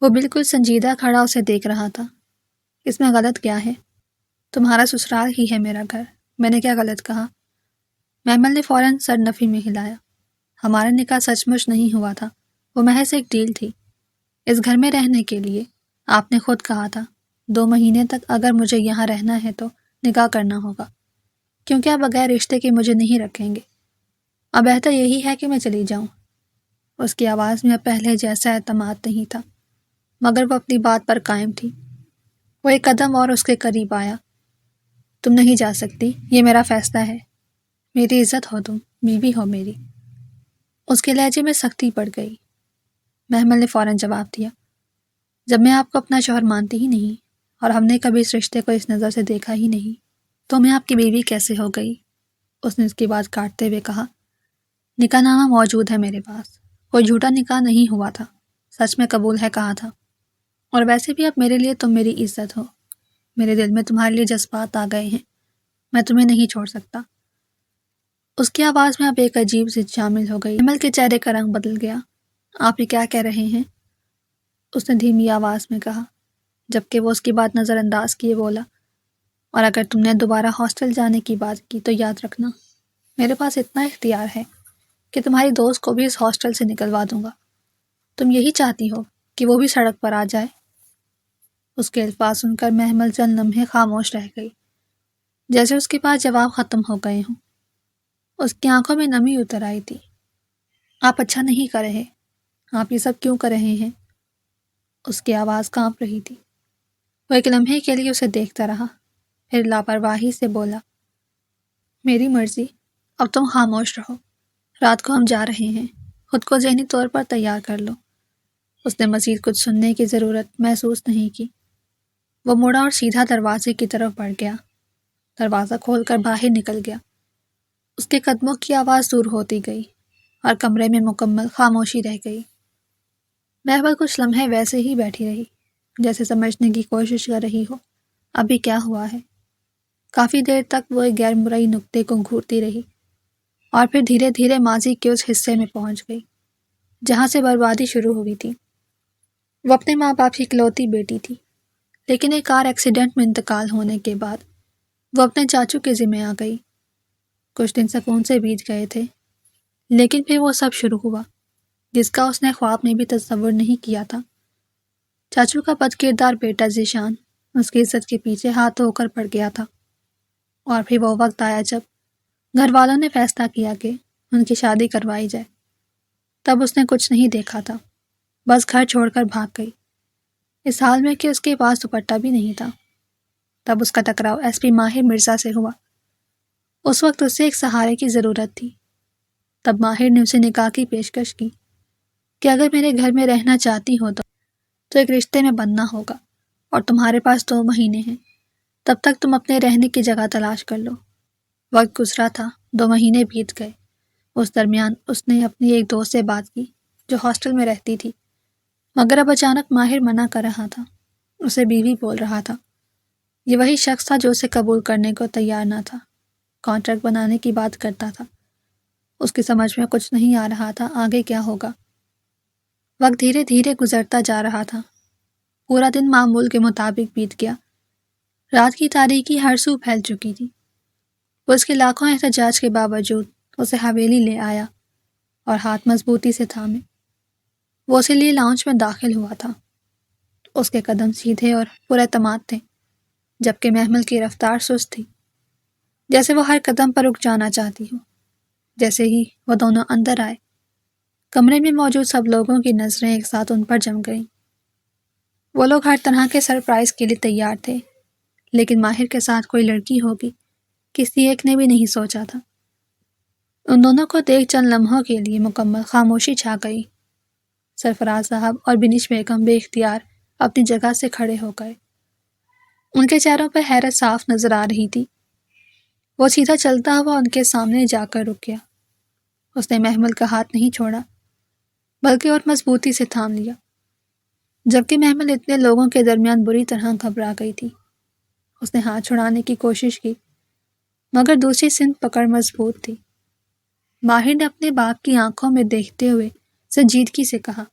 وہ بالکل سنجیدہ کھڑا اسے دیکھ رہا تھا۔ اس میں غلط کیا ہے؟ تمہارا سسرال ہی ہے میرا گھر، میں نے کیا غلط کہا؟ محمل نے فوراً سر نفی میں ہلایا۔ ہمارا نکاح سچ مچ نہیں ہوا تھا، وہ محض ایک ڈیل تھی، اس گھر میں رہنے کے لیے۔ آپ نے خود کہا تھا 2 مہینے تک اگر مجھے یہاں رہنا ہے تو نکاح کرنا ہوگا، کیونکہ آپ بغیر رشتے کے مجھے نہیں رکھیں گے۔ اب بہتر یہی ہے کہ میں چلی جاؤں۔ اس کی آواز میں اب پہلے جیسا اعتماد نہیں تھا، مگر وہ اپنی بات پر قائم تھی۔ وہ ایک قدم اور اس کے قریب آیا۔ تم نہیں جا سکتی، یہ میرا فیصلہ ہے۔ میری عزت ہو تم، بیوی ہو میری۔ اس کے لہجے میں سختی پڑ گئی۔ محمل نے فوراً جواب دیا، جب میں آپ کو اپنا شوہر مانتی ہی نہیں اور ہم نے کبھی اس رشتے کو اس نظر سے دیکھا ہی نہیں، تو میں آپ کی بیوی کیسے ہو گئی؟ اس نے اس کی بات کاٹتے ہوئے کہا، نکاح نامہ موجود ہے میرے پاس، کوئی جھوٹا نکاح نہیں ہوا تھا، سچ میں قبول ہے کہا تھا، اور ویسے بھی اب میرے لیے تم میری عزت ہو، میرے دل میں تمہارے لیے جذبات آ گئے ہیں، میں تمہیں نہیں چھوڑ سکتا۔ اس کی آواز میں اب ایک عجیب ضد شامل ہو گئی۔ محمل کے چہرے کا رنگ بدل گیا۔ آپ یہ کیا کہہ رہے ہیں؟ اس نے دھیمی آواز میں کہا، جبکہ وہ اس کی بات نظر انداز کیے بولا، اور اگر تم نے دوبارہ ہاسٹل جانے کی بات کی تو یاد رکھنا، میرے پاس اتنا اختیار ہے کہ تمہاری دوست کو بھی اس ہاسٹل سے نکلوا دوں گا۔ تم یہی چاہتی ہو کہ وہ بھی سڑک پر آ جائے؟ اس کے الفاظ سن کر محمل چند لمحے خاموش رہ گئی، جیسے اس کے پاس جواب ختم ہو گئے ہوں۔ اس کی آنکھوں میں نمی اتر آئی تھی۔ آپ اچھا نہیں کر رہے، آپ یہ سب کیوں کر رہے ہیں؟ اس کی آواز کانپ رہی تھی۔ وہ ایک لمحے کے لیے اسے دیکھتا رہا، پھر لاپرواہی سے بولا، میری مرضی، اب تم خاموش رہو، رات کو ہم جا رہے ہیں، خود کو ذہنی طور پر تیار کر لو۔ اس نے مزید کچھ سننے کی ضرورت محسوس نہیں کی۔ وہ مڑا اور سیدھا دروازے کی طرف بڑھ گیا۔ دروازہ کھول کر باہر نکل گیا۔ اس کے قدموں کی آواز دور ہوتی گئی اور کمرے میں مکمل خاموشی رہ گئی۔ مہول کچھ لمحے ویسے ہی بیٹھی رہی، جیسے سمجھنے کی کوشش کر رہی ہو ابھی کیا ہوا ہے۔ کافی دیر تک وہ ایک غیر مرئی نقطے کو گھورتی رہی اور پھر دھیرے دھیرے ماضی کے اس حصے میں پہنچ گئی جہاں سے بربادی شروع ہوئی تھی۔ وہ اپنے ماں باپ کی اکلوتی بیٹی تھی، لیکن ایک کار ایکسیڈنٹ میں انتقال ہونے کے بعد وہ اپنے چاچو کے ذمہ آ گئی۔ کچھ دن سکون سے بیت گئے تھے، لیکن پھر وہ سب شروع ہوا جس کا اس نے خواب میں بھی تصور نہیں کیا تھا۔ چاچو کا بد کردار بیٹا ذیشان اس کی عزت کے پیچھے ہاتھ دھو کر پڑ گیا تھا، اور پھر وہ وقت آیا جب گھر والوں نے فیصلہ کیا کہ ان کی شادی کروائی جائے۔ تب اس نے کچھ نہیں دیکھا تھا، بس گھر چھوڑ کر بھاگ گئی، اس حال میں کہ اس کے پاس دوپٹہ بھی نہیں تھا۔ تب اس کا ٹکراؤ ایس پی ماہر مرزا سے ہوا۔ اس وقت اسے ایک سہارے کی ضرورت تھی۔ تب ماہر نے اسے نکاح کی پیشکش کی کہ اگر میرے گھر میں رہنا چاہتی ہو تو ایک رشتے میں بننا ہوگا، اور تمہارے پاس 2 مہینے ہیں، تب تک تم اپنے رہنے کی جگہ تلاش کر لو۔ وقت گزرا تھا، 2 مہینے بیت گئے۔ اس درمیان اس نے اپنی ایک دوست سے بات کی جو ہاسٹل میں رہتی تھی، مگر اب اچانک ماہر منع کر رہا تھا، اسے بیوی بول رہا تھا۔ یہ وہی شخص تھا جو اسے قبول کرنے کو تیار نہ تھا، کانٹریکٹ بنانے کی بات کرتا تھا۔ اس کی سمجھ میں کچھ نہیں آ رہا تھا آگے کیا ہوگا۔ وقت دھیرے دھیرے گزرتا جا رہا تھا، پورا دن معمول کے مطابق بیت گیا۔ رات کی تاریکی ہر سو پھیل چکی تھی۔ وہ اس کے لاکھوں احتجاج کے باوجود اسے حویلی لے آیا اور ہاتھ مضبوطی سے تھامے۔ وہ اسے لیے لاؤنج میں داخل ہوا تھا۔ اس کے قدم سیدھے اور پر اعتماد تھے، جبکہ محمل کی رفتار سست تھی، جیسے وہ ہر قدم پر رک جانا چاہتی ہو۔ جیسے ہی وہ دونوں اندر آئے، کمرے میں موجود سب لوگوں کی نظریں ایک ساتھ ان پر جم گئیں۔ وہ لوگ ہر طرح کے سرپرائز کے لیے تیار تھے، لیکن ماہر کے ساتھ کوئی لڑکی ہوگی کسی ایک نے بھی نہیں سوچا تھا۔ ان دونوں کو دیکھ چند لمحوں کے لیے مکمل خاموشی چھا گئی۔ سرفراز صاحب اور بنش بیگم بے اختیار اپنی جگہ سے کھڑے ہو گئے۔ ان کے چہروں پر حیرت صاف نظر آ رہی تھی۔ وہ سیدھا چلتا ہوا ان کے سامنے جا کر رک گیا۔ اس نے محمل کا ہاتھ نہیں چھوڑا، بلکہ اور مضبوطی سے تھام لیا، جبکہ محمل اتنے لوگوں کے درمیان بری طرح گھبرا گئی تھی۔ اس نے ہاتھ چھڑانے کی کوشش کی، مگر دوسری سمت پکڑ مضبوط تھی۔ ماہر نے اپنے باپ کی آنکھوں میں دیکھتے ہوئے سنجیدگی سے کہا،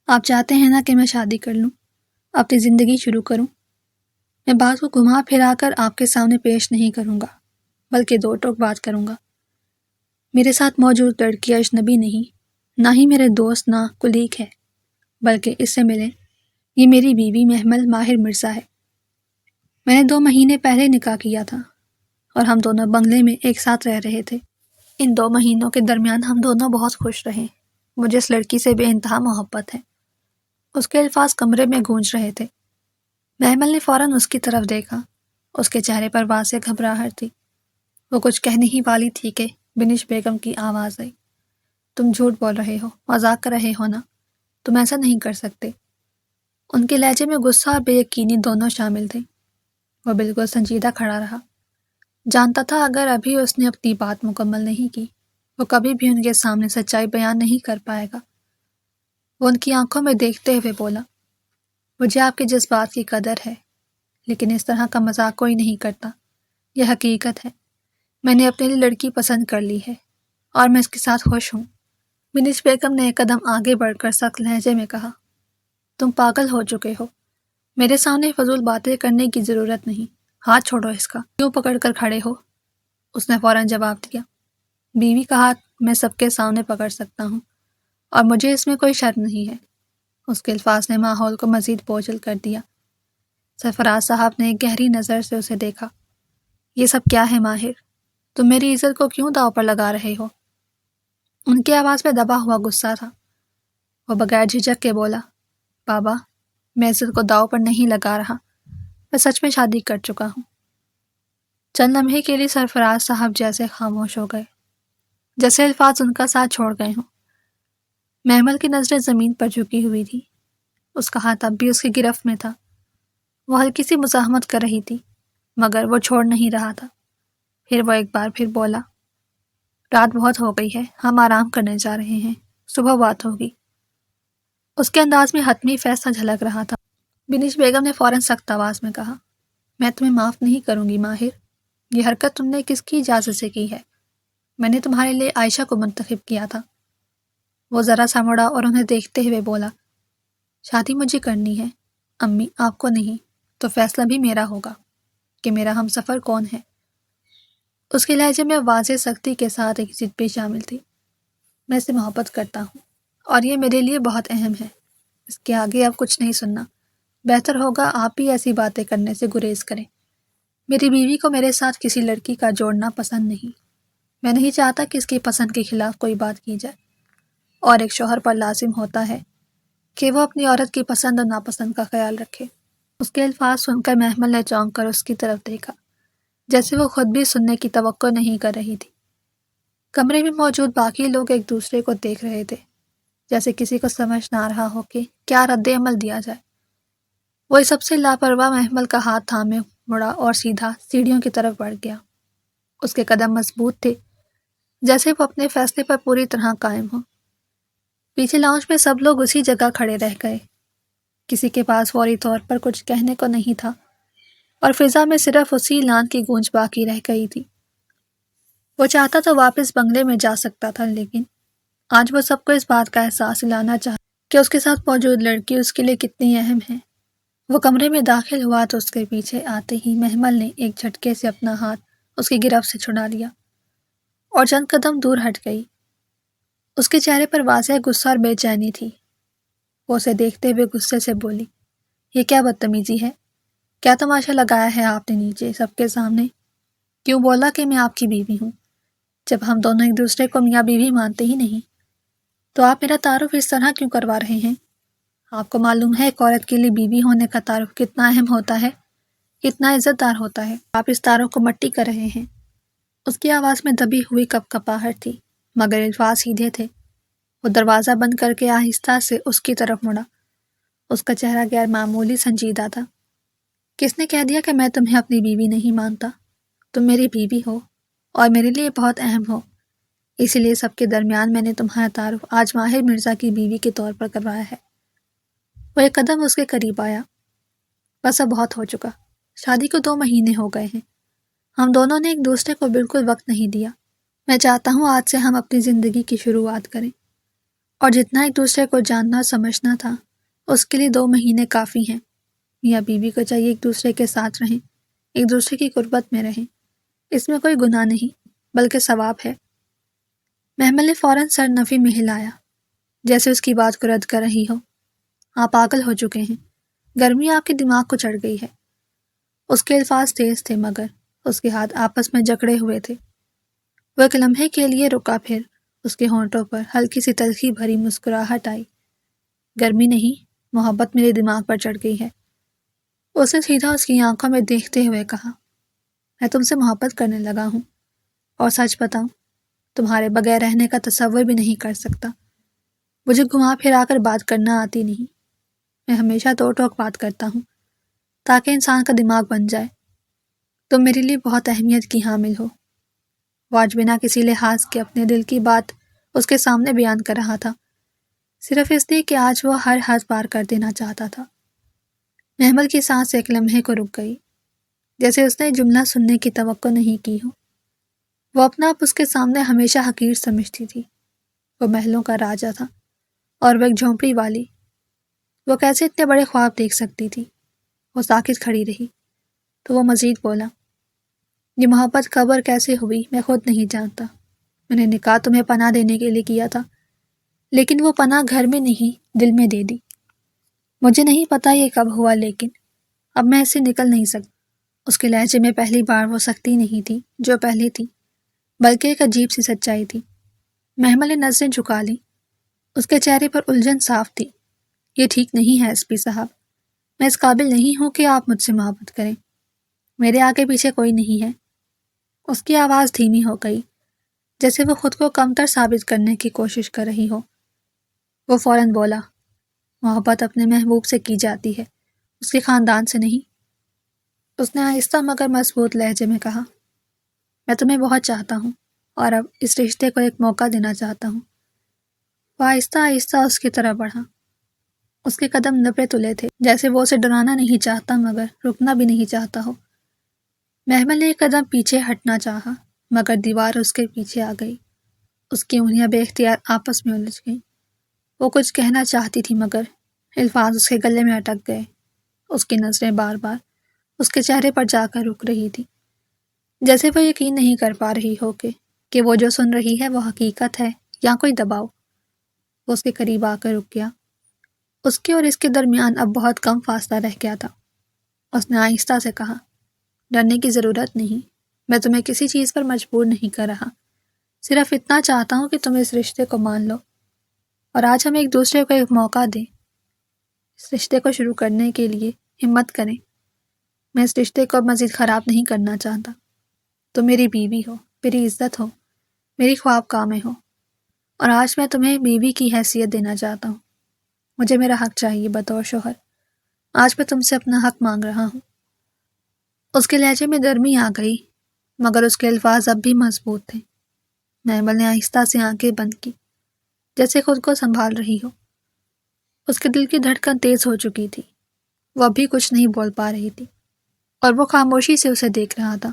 آپ چاہتے ہیں نا کہ میں شادی کر لوں، اپنی زندگی شروع کروں؟ میں بات کو گھما پھرا کر آپ کے سامنے پیش نہیں کروں گا، بلکہ 2 ٹوک بات کروں گا۔ میرے ساتھ موجود لڑکی اجنبی نہیں، نہ ہی میرے دوست، نہ کلیگ ہے، بلکہ اس سے ملے، یہ میری بیوی محمل ماہر مرزا ہے۔ میں نے 2 مہینے پہلے نکاح کیا تھا اور ہم دونوں بنگلے میں ایک ساتھ رہ رہے تھے۔ ان 2 مہینوں کے درمیان ہم دونوں بہت خوش رہے۔ مجھے اس لڑکی سے بے انتہا محبت ہے۔ اس کے الفاظ کمرے میں گونج رہے تھے۔ محمل نے فوراً اس کی طرف دیکھا۔ اس کے چہرے پر واضح گھبراہٹ تھی۔ وہ کچھ کہنے ہی والی تھی کہ بنش بیگم کی آواز آئی، تم جھوٹ بول رہے ہو، مذاق کر رہے ہو نا، تم ایسا نہیں کر سکتے۔ ان کے لہجے میں غصہ اور بے یقینی دونوں شامل تھے۔ وہ بالکل سنجیدہ کھڑا رہا، جانتا تھا اگر ابھی اس نے اپنی بات مکمل نہیں کی، وہ کبھی بھی ان کے سامنے سچائی بیان نہیں کر پائے گا۔ وہ ان کی آنکھوں میں دیکھتے ہوئے بولا، مجھے آپ کے جذبات کی قدر ہے، لیکن اس طرح کا مذاق کوئی نہیں کرتا، یہ حقیقت ہے۔ میں نے اپنے لیے لڑکی پسند کر لی ہے اور میں اس کے ساتھ خوش ہوں۔ بنش بیگم نے ایک قدم آگے بڑھ کر سخت لہجے میں کہا، تم پاگل ہو چکے ہو، میرے سامنے فضول باتیں کرنے کی ضرورت نہیں، ہاتھ چھوڑو اس کا، کیوں پکڑ کر کھڑے ہو؟ اس نے فوراً جواب دیا، بیوی کا ہاتھ میں سب کے سامنے پکڑ سکتا ہوں اور مجھے اس میں کوئی شرم نہیں ہے۔ اس کے الفاظ نے ماحول کو مزید بوجھل کر دیا۔ سرفراز صاحب نے ایک گہری نظر سے اسے دیکھا، یہ سب کیا ہے ماہر؟ تم میری عزت کو کیوں داؤ پر لگا رہے ہو؟ ان کی آواز میں دبا ہوا غصہ تھا۔ وہ بغیر جھجک کے بولا، بابا، میں عزت کو داؤ پر نہیں لگا رہا، میں سچ میں شادی کر چکا ہوں۔ چند لمحے کے لیے سرفراز صاحب جیسے خاموش ہو گئے۔ جیسے الفاظ ان کا ساتھ چھوڑ گئے ہوں۔ محمل کی نظریں زمین پر جھکی ہوئی تھی، اس کا ہاتھ اب بھی اس کی گرفت میں تھا۔ وہ ہلکی سی مزاحمت کر رہی تھی مگر وہ چھوڑ نہیں رہا تھا۔ پھر وہ ایک بار پھر بولا، رات بہت ہو گئی ہے، ہم آرام کرنے جا رہے ہیں، صبح بات ہوگی۔ اس کے انداز میں حتمی فیصلہ جھلک رہا تھا۔ بنش بیگم نے فوراً سخت آواز میں کہا، میں تمہیں معاف نہیں کروں گی ماہر، یہ حرکت تم نے کس کی اجازت سے کی ہے؟ میں نے تمہارے لیے عائشہ کو منتخب کیا تھا۔ وہ ذرا سا مڑا اور انہیں دیکھتے ہوئے بولا، شادی مجھے کرنی ہے، امی آپ کو نہیں، تو فیصلہ بھی میرا ہوگا کہ میرا ہم سفر کون ہے۔ اس کے لہجے میں واضح سختی کے ساتھ ایک ضد بھی شامل تھی۔ میں اسے محبت کرتا ہوں اور یہ میرے لیے بہت اہم ہے، اس کے آگے اب کچھ نہیں سننا۔ بہتر ہوگا آپ بھی ایسی باتیں کرنے سے گریز کریں۔ میری بیوی کو میرے ساتھ کسی لڑکی کا جوڑنا پسند نہیں، میں نہیں چاہتا کہ اس کی پسند کے خلاف کوئی بات کی جائے، اور ایک شوہر پر لازم ہوتا ہے کہ وہ اپنی عورت کی پسند اور ناپسند کا خیال رکھے۔ اس کے الفاظ سن کر محمل نے چونک کر اس کی طرف دیکھا، جیسے وہ خود بھی سننے کی توقع نہیں کر رہی تھی۔ کمرے میں موجود باقی لوگ ایک دوسرے کو دیکھ رہے تھے، جیسے کسی کو سمجھ نہ رہا ہو کہ کیا رد عمل دیا جائے۔ وہ سب سے لاپرواہ محمل کا ہاتھ تھامے مڑا اور سیدھا سیڑھیوں کی طرف بڑھ گیا۔ اس کے قدم مضبوط تھے، جیسے وہ اپنے فیصلے پر پوری طرح قائم ہو۔ پیچھے لاؤنج میں سب لوگ اسی جگہ کھڑے رہ گئے، کسی کے پاس فوری طور پر کچھ کہنے کو نہیں تھا، اور فضا میں صرف اسی اعلان کی گونج باقی رہ گئی تھی۔ وہ چاہتا تو واپس بنگلے میں جا سکتا تھا، لیکن آج وہ سب کو اس بات کا احساس دلانا چاہتا کہ اس کے ساتھ موجود لڑکی اس کے لیے کتنی اہم ہے۔ وہ کمرے میں داخل ہوا تو اس کے پیچھے آتے ہی محمل نے ایک جھٹکے سے اپنا ہاتھ اس کی گرفت سے چھڑا لیا اور چند قدم دور ہٹ گئی۔ اس کے چہرے پر واضح غصہ اور بے چینی تھی۔ وہ اسے دیکھتے ہوئے غصے سے بولی، یہ کیا بدتمیزی ہے؟ کیا تماشا لگایا ہے آپ نے نیچے سب کے سامنے؟ کیوں بولا کہ میں آپ کی بیوی ہوں، جب ہم دونوں ایک دوسرے کو میاں بیوی مانتے ہی نہیں؟ تو آپ میرا تعارف اس طرح کیوں کروا رہے ہیں؟ آپ کو معلوم ہے ایک عورت کے لیے بیوی ہونے کا تعارف کتنا اہم ہوتا ہے، کتنا عزت دار ہوتا ہے؟ آپ اس تعارف کو مٹی کر رہے ہیں۔ اس کی آواز میں دبی ہوئی کپ کپاہٹ تھی، مگر الفاظ سیدھے تھے۔ وہ دروازہ بند کر کے آہستہ سے اس کی طرف مڑا۔ اس کا چہرہ غیر معمولی سنجیدہ تھا۔ کس نے کہہ دیا کہ میں تمہیں اپنی بیوی نہیں مانتا؟ تم میری بیوی ہو اور میرے لیے بہت اہم ہو، اسی لیے سب کے درمیان میں نے تمہارا تعارف آج ماہر مرزا کی بیوی کے طور پر کروایا ہے۔ وہ ایک قدم اس کے قریب آیا۔ بس اب بہت ہو چکا، شادی کو 2 مہینے ہو گئے ہیں، ہم دونوں نے ایک دوسرے کو بالکل وقت نہیں دیا۔ میں چاہتا ہوں آج سے ہم اپنی زندگی کی شروعات کریں، اور جتنا ایک دوسرے کو جاننا اور سمجھنا تھا اس کے لیے 2 مہینے کافی ہیں۔ میاں بیوی کو چاہیے ایک دوسرے کے ساتھ رہیں، ایک دوسرے کی قربت میں رہیں، اس میں کوئی گناہ نہیں بلکہ ثواب ہے۔ محمل نے فوراً سر نفی میں ہلایا، جیسے اس کی بات کو رد کر رہی ہو۔ آپ پاگل ہو چکے ہیں، گرمی آپ کے دماغ کو چڑھ گئی ہے۔ اس کے الفاظ تیز تھے مگر اس کے ہاتھ آپس میں جکڑے ہوئے تھے۔ وہ ایک لمحے کے لیے رکا، پھر اس کے ہونٹوں پر ہلکی سی تلخی بھری مسکراہٹ آئی۔ گرمی نہیں، محبت میرے دماغ پر چڑھ گئی ہے۔ اس نے سیدھا اس کی آنکھوں میں دیکھتے ہوئے کہا، میں تم سے محبت کرنے لگا ہوں، اور سچ بتاؤں تمہارے بغیر رہنے کا تصور بھی نہیں کر سکتا۔ مجھے گھما پھرا کر بات کرنا آتی نہیں، میں ہمیشہ توڑ ٹوک بات کرتا ہوں تاکہ انسان کا دماغ بن جائے۔ تم میرے لیے بہت اہمیت کی حامل ہو۔ وہ آج بنا کسی لحاظ کے اپنے دل کی بات اس کے سامنے بیان کر رہا تھا، صرف اس لیے کہ آج وہ ہر حد پار کر دینا چاہتا تھا۔ محمل کی سانس ایک لمحے کو رک گئی، جیسے اس نے جملہ سننے کی توقع نہیں کی ہو۔ وہ اپنا آپ اس کے سامنے ہمیشہ حقیر سمجھتی تھی۔ وہ محلوں کا راجا تھا اور وہ ایک جھونپڑی والی۔ وہ کیسے اتنے بڑے خواب دیکھ سکتی تھی؟ وہ ساکت کھڑی رہی تو وہ مزید بولا، یہ محبت کب اور کیسے ہوئی میں خود نہیں جانتا۔ میں نے نکاح تمہیں پناہ دینے کے لیے کیا تھا، لیکن وہ پناہ گھر میں نہیں دل میں دے دی۔ مجھے نہیں پتا یہ کب ہوا، لیکن اب میں اس سے نکل نہیں سکتا۔ اس کے لہجے میں پہلی بار وہ سختی نہیں تھی جو پہلے تھی، بلکہ ایک عجیب سی سچائی تھی۔ محمل نے نظریں جھکا لی، اس کے چہرے پر الجھن صاف تھی۔ یہ ٹھیک نہیں ہے ایس پی صاحب، میں اس قابل نہیں ہوں کہ آپ مجھ سے محبت کریں، میرے آگے پیچھے کوئی نہیں ہے۔ اس کی آواز دھیمی ہو گئی، جیسے وہ خود کو کمتر ثابت کرنے کی کوشش کر رہی ہو۔ وہ فوراً بولا، محبت اپنے محبوب سے کی جاتی ہے، اس کے خاندان سے نہیں۔ اس نے آہستہ مگر مضبوط لہجے میں کہا، میں تمہیں بہت چاہتا ہوں اور اب اس رشتے کو ایک موقع دینا چاہتا ہوں۔ وہ آہستہ آہستہ اس کی طرف بڑھا۔ اس کے قدم نپے تلے تھے، جیسے وہ اسے ڈرانا نہیں چاہتا مگر رکنا بھی نہیں چاہتا ہو۔ محمل نے ایک قدم پیچھے ہٹنا چاہا مگر دیوار اس کے پیچھے آ گئی۔ اس کی انگلیاں بے اختیار آپس میں الجھ گئیں۔ وہ کچھ کہنا چاہتی تھی مگر الفاظ اس کے گلے میں اٹک گئے۔ اس کی نظریں بار بار اس کے چہرے پر جا کر رک رہی تھی، جیسے وہ یقین نہیں کر پا رہی ہو کہ وہ جو سن رہی ہے وہ حقیقت ہے یا کوئی دباؤ۔ وہ اس کے قریب آ کر رک گیا۔ اس کے اور اس کے درمیان اب بہت کم فاصلہ رہ گیا تھا۔ اس نے آہستہ سے کہا، ڈرنے کی ضرورت نہیں، میں تمہیں کسی چیز پر مجبور نہیں کر رہا، صرف اتنا چاہتا ہوں کہ تم اس رشتے کو مان لو اور آج ہم ایک دوسرے کو ایک موقع دیں، اس رشتے کو شروع کرنے کے لیے ہمت کریں۔ میں اس رشتے کو اب مزید خراب نہیں کرنا چاہتا۔ تم میری بیوی ہو، میری عزت ہو، میری خواب میں ہو، اور آج میں تمہیں بیوی کی حیثیت دینا چاہتا ہوں۔ مجھے میرا حق چاہیے بطور شوہر۔ آج میں تم سے اپنا حق مانگ رہا ہوں۔ اس کے لہجے میں گرمی آ گئی مگر اس کے الفاظ اب بھی مضبوط تھے۔ محمل نے آہستہ سے آنکھیں بند کی، جیسے خود کو سنبھال رہی ہو۔ اس کے دل کی دھڑکن تیز ہو چکی تھی۔ وہ اب بھی کچھ نہیں بول پا رہی تھی اور وہ خاموشی سے اسے دیکھ رہا تھا،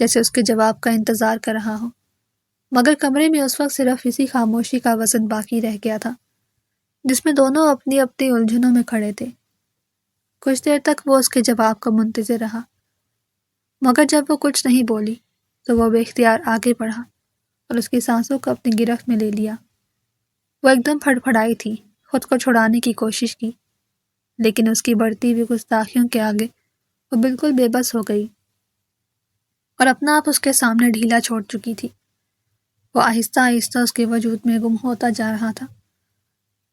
جیسے اس کے جواب کا انتظار کر رہا ہو۔ مگر کمرے میں اس وقت صرف اسی خاموشی کا وزن باقی رہ گیا تھا جس میں دونوں اپنی اپنی الجھنوں میں کھڑے تھے۔ کچھ دیر تک وہ اس کے جواب کا منتظر رہا مگر جب وہ کچھ نہیں بولی تو وہ بے اختیار آگے بڑھا اور اس کی سانسوں کو اپنی گرفت میں لے لیا۔ وہ ایک دم پھڑپھڑائی تھی، خود کو چھڑانے کی کوشش کی، لیکن اس کی بڑھتی ہوئی گستاخیوں کے آگے وہ بالکل بے بس ہو گئی اور اپنا آپ اس کے سامنے ڈھیلا چھوڑ چکی تھی۔ وہ آہستہ آہستہ اس کے وجود میں گم ہوتا جا رہا تھا۔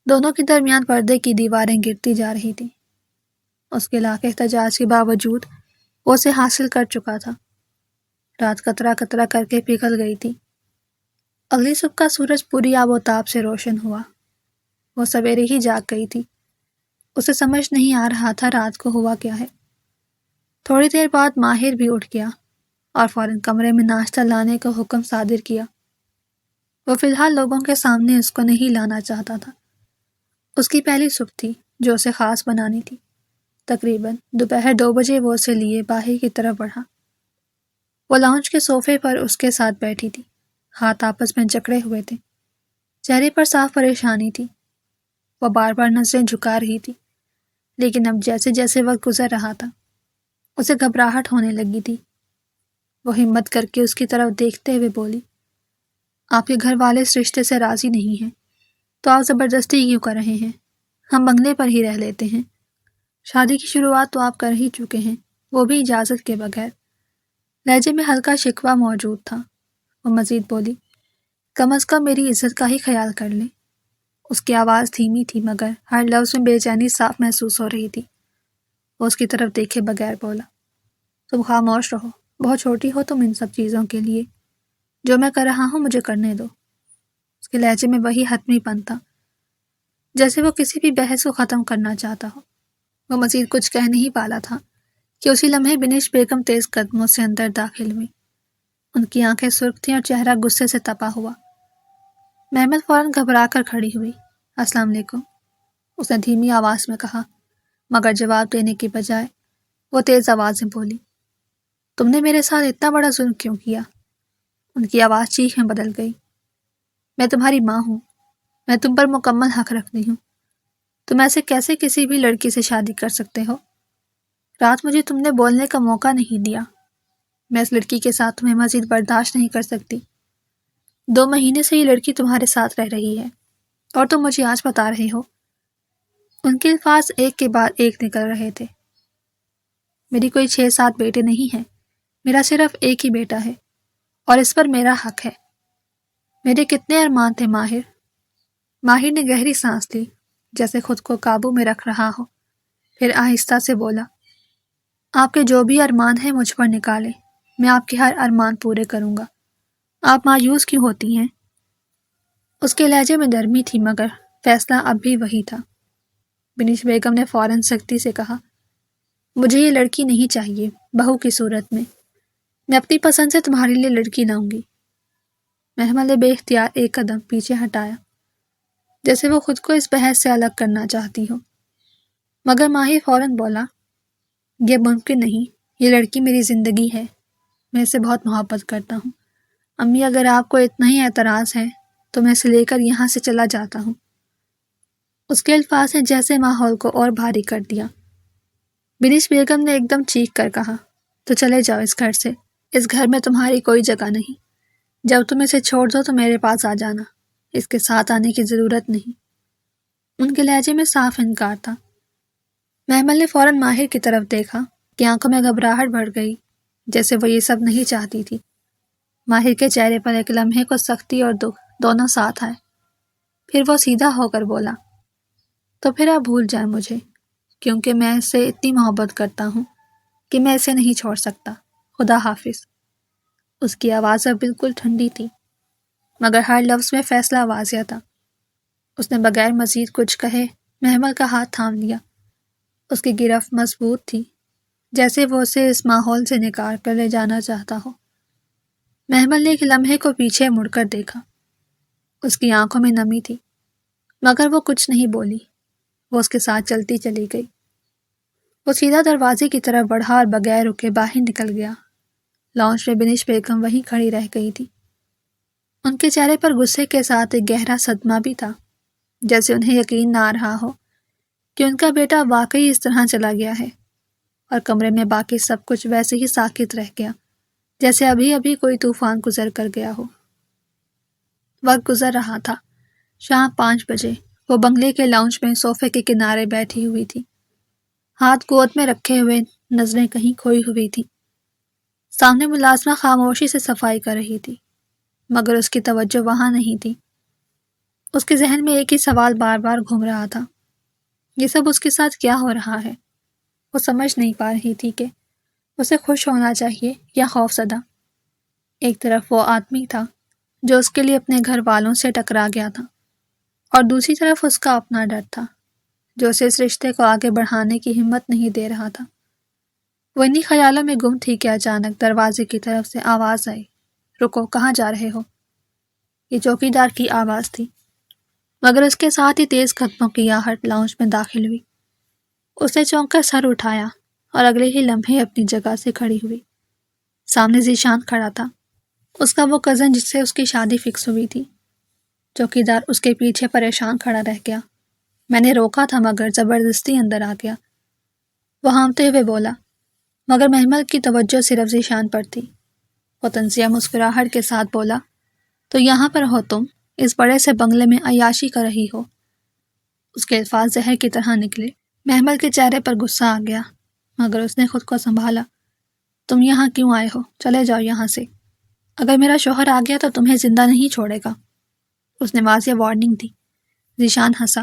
دونوں کے درمیان پردے کی دیواریں گرتی جا رہی تھیں۔ اس کے لاکھ احتجاج کے باوجود وہ اسے حاصل کر چکا تھا۔ رات قطرہ قطرہ کر کے پگھل گئی تھی۔ اگلی صبح کا سورج پوری آب و تاب سے روشن ہوا۔ وہ سویرے ہی جاگ گئی تھی۔ اسے سمجھ نہیں آ رہا تھا رات کو ہوا کیا ہے۔ تھوڑی دیر بعد ماہر بھی اٹھ گیا اور فوراً کمرے میں ناشتہ لانے کا حکم صادر کیا۔ وہ فی الحال لوگوں کے سامنے اس کو نہیں لانا چاہتا تھا۔ اس کی پہلی صبح تھی جو اسے خاص بنانی تھی۔ تقریباً دوپہر 2 بجے وہ اسے لیے باہر کی طرف بڑھا۔ وہ لاؤنج کے صوفے پر اس کے ساتھ بیٹھی تھی، ہاتھ آپس میں جکڑے ہوئے تھے، چہرے پر صاف پریشانی تھی۔ وہ بار بار نظریں جھکا رہی تھی، لیکن اب جیسے جیسے وقت گزر رہا تھا اسے گھبراہٹ ہونے لگی تھی۔ وہ ہمت کر کے اس کی طرف دیکھتے ہوئے بولی، آپ کے گھر والے اس رشتے سے راضی نہیں ہیں تو آپ زبردستی کیوں کر رہے ہیں؟ ہم بنگلے پر ہی رہ لیتے ہیں۔ شادی کی شروعات تو آپ کر ہی چکے ہیں، وہ بھی اجازت کے بغیر۔ لہجے میں ہلکا شکوہ موجود تھا۔ وہ مزید بولی، کم از کم میری عزت کا ہی خیال کر لیں۔ اس کی آواز دھیمی تھی مگر ہر لفظ میں بے چینی صاف محسوس ہو رہی تھی۔ وہ اس کی طرف دیکھے بغیر بولا، تم خاموش رہو، بہت چھوٹی ہو تم ان سب چیزوں کے لیے۔ جو میں کر رہا ہوں مجھے کرنے دو۔ اس کے لہجے میں وہی حتمی پن تھا، جیسے وہ کسی بھی بحث کو ختم کرنا چاہتا ہو۔ وہ مزید کچھ کہہ نہیں پالا تھا کہ اسی لمحے بنش بیگم تیز قدموں سے اندر داخل ہوئی۔ ان کی آنکھیں سرخ تھیں اور چہرہ غصے سے تپا ہوا۔ محمل فوراً گھبرا کر کھڑی ہوئی۔ السلام علیکم، اس نے دھیمی آواز میں کہا، مگر جواب دینے کی بجائے وہ تیز آواز میں بولی، تم نے میرے ساتھ اتنا بڑا ظلم کیوں کیا؟ ان کی آواز چیخ میں بدل گئی۔ میں تمہاری ماں ہوں، میں تم پر مکمل حق رکھتی ہوں۔ تم ایسے کیسے کسی بھی لڑکی سے شادی کر سکتے ہو؟ رات مجھے تم نے بولنے کا موقع نہیں دیا۔ میں اس لڑکی کے ساتھ تمہیں مزید برداشت نہیں کر سکتی۔ 2 مہینے سے یہ لڑکی تمہارے ساتھ رہ رہی ہے اور تم مجھے آج بتا رہے ہو۔ ان کے الفاظ ایک کے بعد ایک نکل رہے تھے۔ میری کوئی 6-7 بیٹے نہیں ہیں، میرا صرف ایک ہی بیٹا ہے اور اس پر میرا حق ہے۔ میرے کتنے ارمان تھے ماہر۔ ماہر نے گہری سانس لی، جیسے خود کو قابو میں رکھ رہا ہو، پھر آہستہ سے بولا، آپ کے جو بھی ارمان ہیں مجھ پر نکالیں، میں آپ کے ہر ارمان پورے کروں گا۔ آپ مایوس کیوں ہوتی ہیں؟ اس کے لہجے میں نرمی تھی مگر فیصلہ اب بھی وہی تھا۔ بنش بیگم نے فوراً سختی سے کہا، مجھے یہ لڑکی نہیں چاہیے بہو کی صورت میں اپنی پسند سے تمہارے لیے لڑکی لاؤں گی۔ محمل نے بے اختیار ایک قدم پیچھے ہٹایا، جیسے وہ خود کو اس بحث سے الگ کرنا چاہتی ہو، مگر ماہر فوراً بولا، یہ ممکن نہیں، یہ لڑکی میری زندگی ہے، میں اسے بہت محبت کرتا ہوں۔ امی اگر آپ کو اتنا ہی اعتراض ہے تو میں اسے لے کر یہاں سے چلا جاتا ہوں۔ اس کے الفاظ نے جیسے ماحول کو اور بھاری کر دیا۔ بنش بیگم نے ایک دم چیخ کر کہا، تو چلے جاؤ اس گھر سے، اس گھر میں تمہاری کوئی جگہ نہیں۔ جب تم اسے چھوڑ دو تو میرے پاس آ جانا، اس کے ساتھ آنے کی ضرورت نہیں۔ ان کے لہجے میں صاف انکار تھا۔ محمل نے فوراً ماہر کی طرف دیکھا کہ آنکھوں میں گھبراہٹ بڑھ گئی، جیسے وہ یہ سب نہیں چاہتی تھی۔ ماہر کے چہرے پر ایک لمحے کو سختی اور دکھ دونوں ساتھ آئے، پھر وہ سیدھا ہو کر بولا، تو پھر آپ بھول جائیں مجھے، کیونکہ میں اس سے اتنی محبت کرتا ہوں کہ میں اسے نہیں چھوڑ سکتا۔ خدا حافظ۔ اس کی آواز اب بالکل ٹھنڈی تھی، مگر ہر لفظ میں فیصلہ واضح تھا۔ اس نے بغیر مزید کچھ کہے محمل کا ہاتھ تھام لیا۔ اس کی گرفت مضبوط تھی، جیسے وہ اسے اس ماحول سے نکال کر لے جانا چاہتا ہو۔ محمل نے ایک لمحے کو پیچھے مڑ کر دیکھا۔ اس کی آنکھوں میں نمی تھی، مگر وہ کچھ نہیں بولی۔ وہ اس کے ساتھ چلتی چلی گئی۔ وہ سیدھا دروازے کی طرف بڑھا اور بغیر رکے باہر نکل گیا۔ لاؤنج میں بنش بیگم وہیں کھڑی رہ گئی تھی۔ ان کے چہرے پر غصے کے ساتھ ایک گہرا صدمہ بھی تھا، جیسے انہیں یقین نہ آ رہا ہو کہ ان کا بیٹا واقعی اس طرح چلا گیا ہے، اور کمرے میں باقی سب کچھ ویسے ہی ساکت رہ گیا جیسے ابھی ابھی کوئی طوفان گزر کر گیا ہو۔ وقت گزر رہا تھا۔ شام 5 بجے وہ بنگلے کے لاؤنج میں صوفے کے کنارے بیٹھی ہوئی تھی، ہاتھ گود میں رکھے ہوئے، نظریں کہیں کھوئی ہوئی تھی۔ سامنے ملازمہ خاموشی سے صفائی کر رہی تھی، مگر اس کی توجہ وہاں نہیں تھی۔ اس کے ذہن میں ایک ہی سوال بار بار گھوم رہا تھا، یہ سب اس کے ساتھ کیا ہو رہا ہے؟ وہ سمجھ نہیں پا رہی تھی کہ اسے خوش ہونا چاہیے یا خوف زدہ۔ ایک طرف وہ آدمی تھا جو اس کے لیے اپنے گھر والوں سے ٹکرا گیا تھا، اور دوسری طرف اس کا اپنا ڈر تھا جو اسے اس رشتے کو آگے بڑھانے کی ہمت نہیں دے رہا تھا۔ وہ انہی خیالوں میں گم تھی کہ اچانک دروازے کی طرف سے آواز آئی، رکو، کہاں جا رہے ہو؟ یہ چوکیدار کی آواز تھی، مگر اس کے ساتھ ہی تیز قدموں کی آہٹ لاؤنج میں داخل ہوئی۔ اس نے چونک کر سر اٹھایا اور اگلے ہی لمحے اپنی جگہ سے کھڑی ہوئی۔ سامنے ذیشان کھڑا تھا، اس کا وہ کزن جس سے اس کی شادی فکس ہوئی تھی۔ چوکیدار اس کے پیچھے پریشان کھڑا رہ گیا۔ میں نے روکا تھا مگر زبردستی اندر آ گیا، وہ ہانپتے ہوئے بولا، مگر محمل کی توجہ صرف ذیشان پر تھی۔ وہ طنزیہ مسکراہٹ کے ساتھ بولا، تو یہاں پر ہو تم، اس بڑے سے بنگلے میں عیاشی کر رہی ہو؟ اس کے الفاظ زہر کی طرح نکلے۔ محمل کے چہرے پر غصہ آ گیا، مگر اس نے خود کو سنبھالا۔ تم یہاں کیوں آئے ہو؟ چلے جاؤ یہاں سے، اگر میرا شوہر آ گیا تو تمہیں زندہ نہیں چھوڑے گا۔ اس نے واضح وارننگ دی۔ ذیشان ہنسا،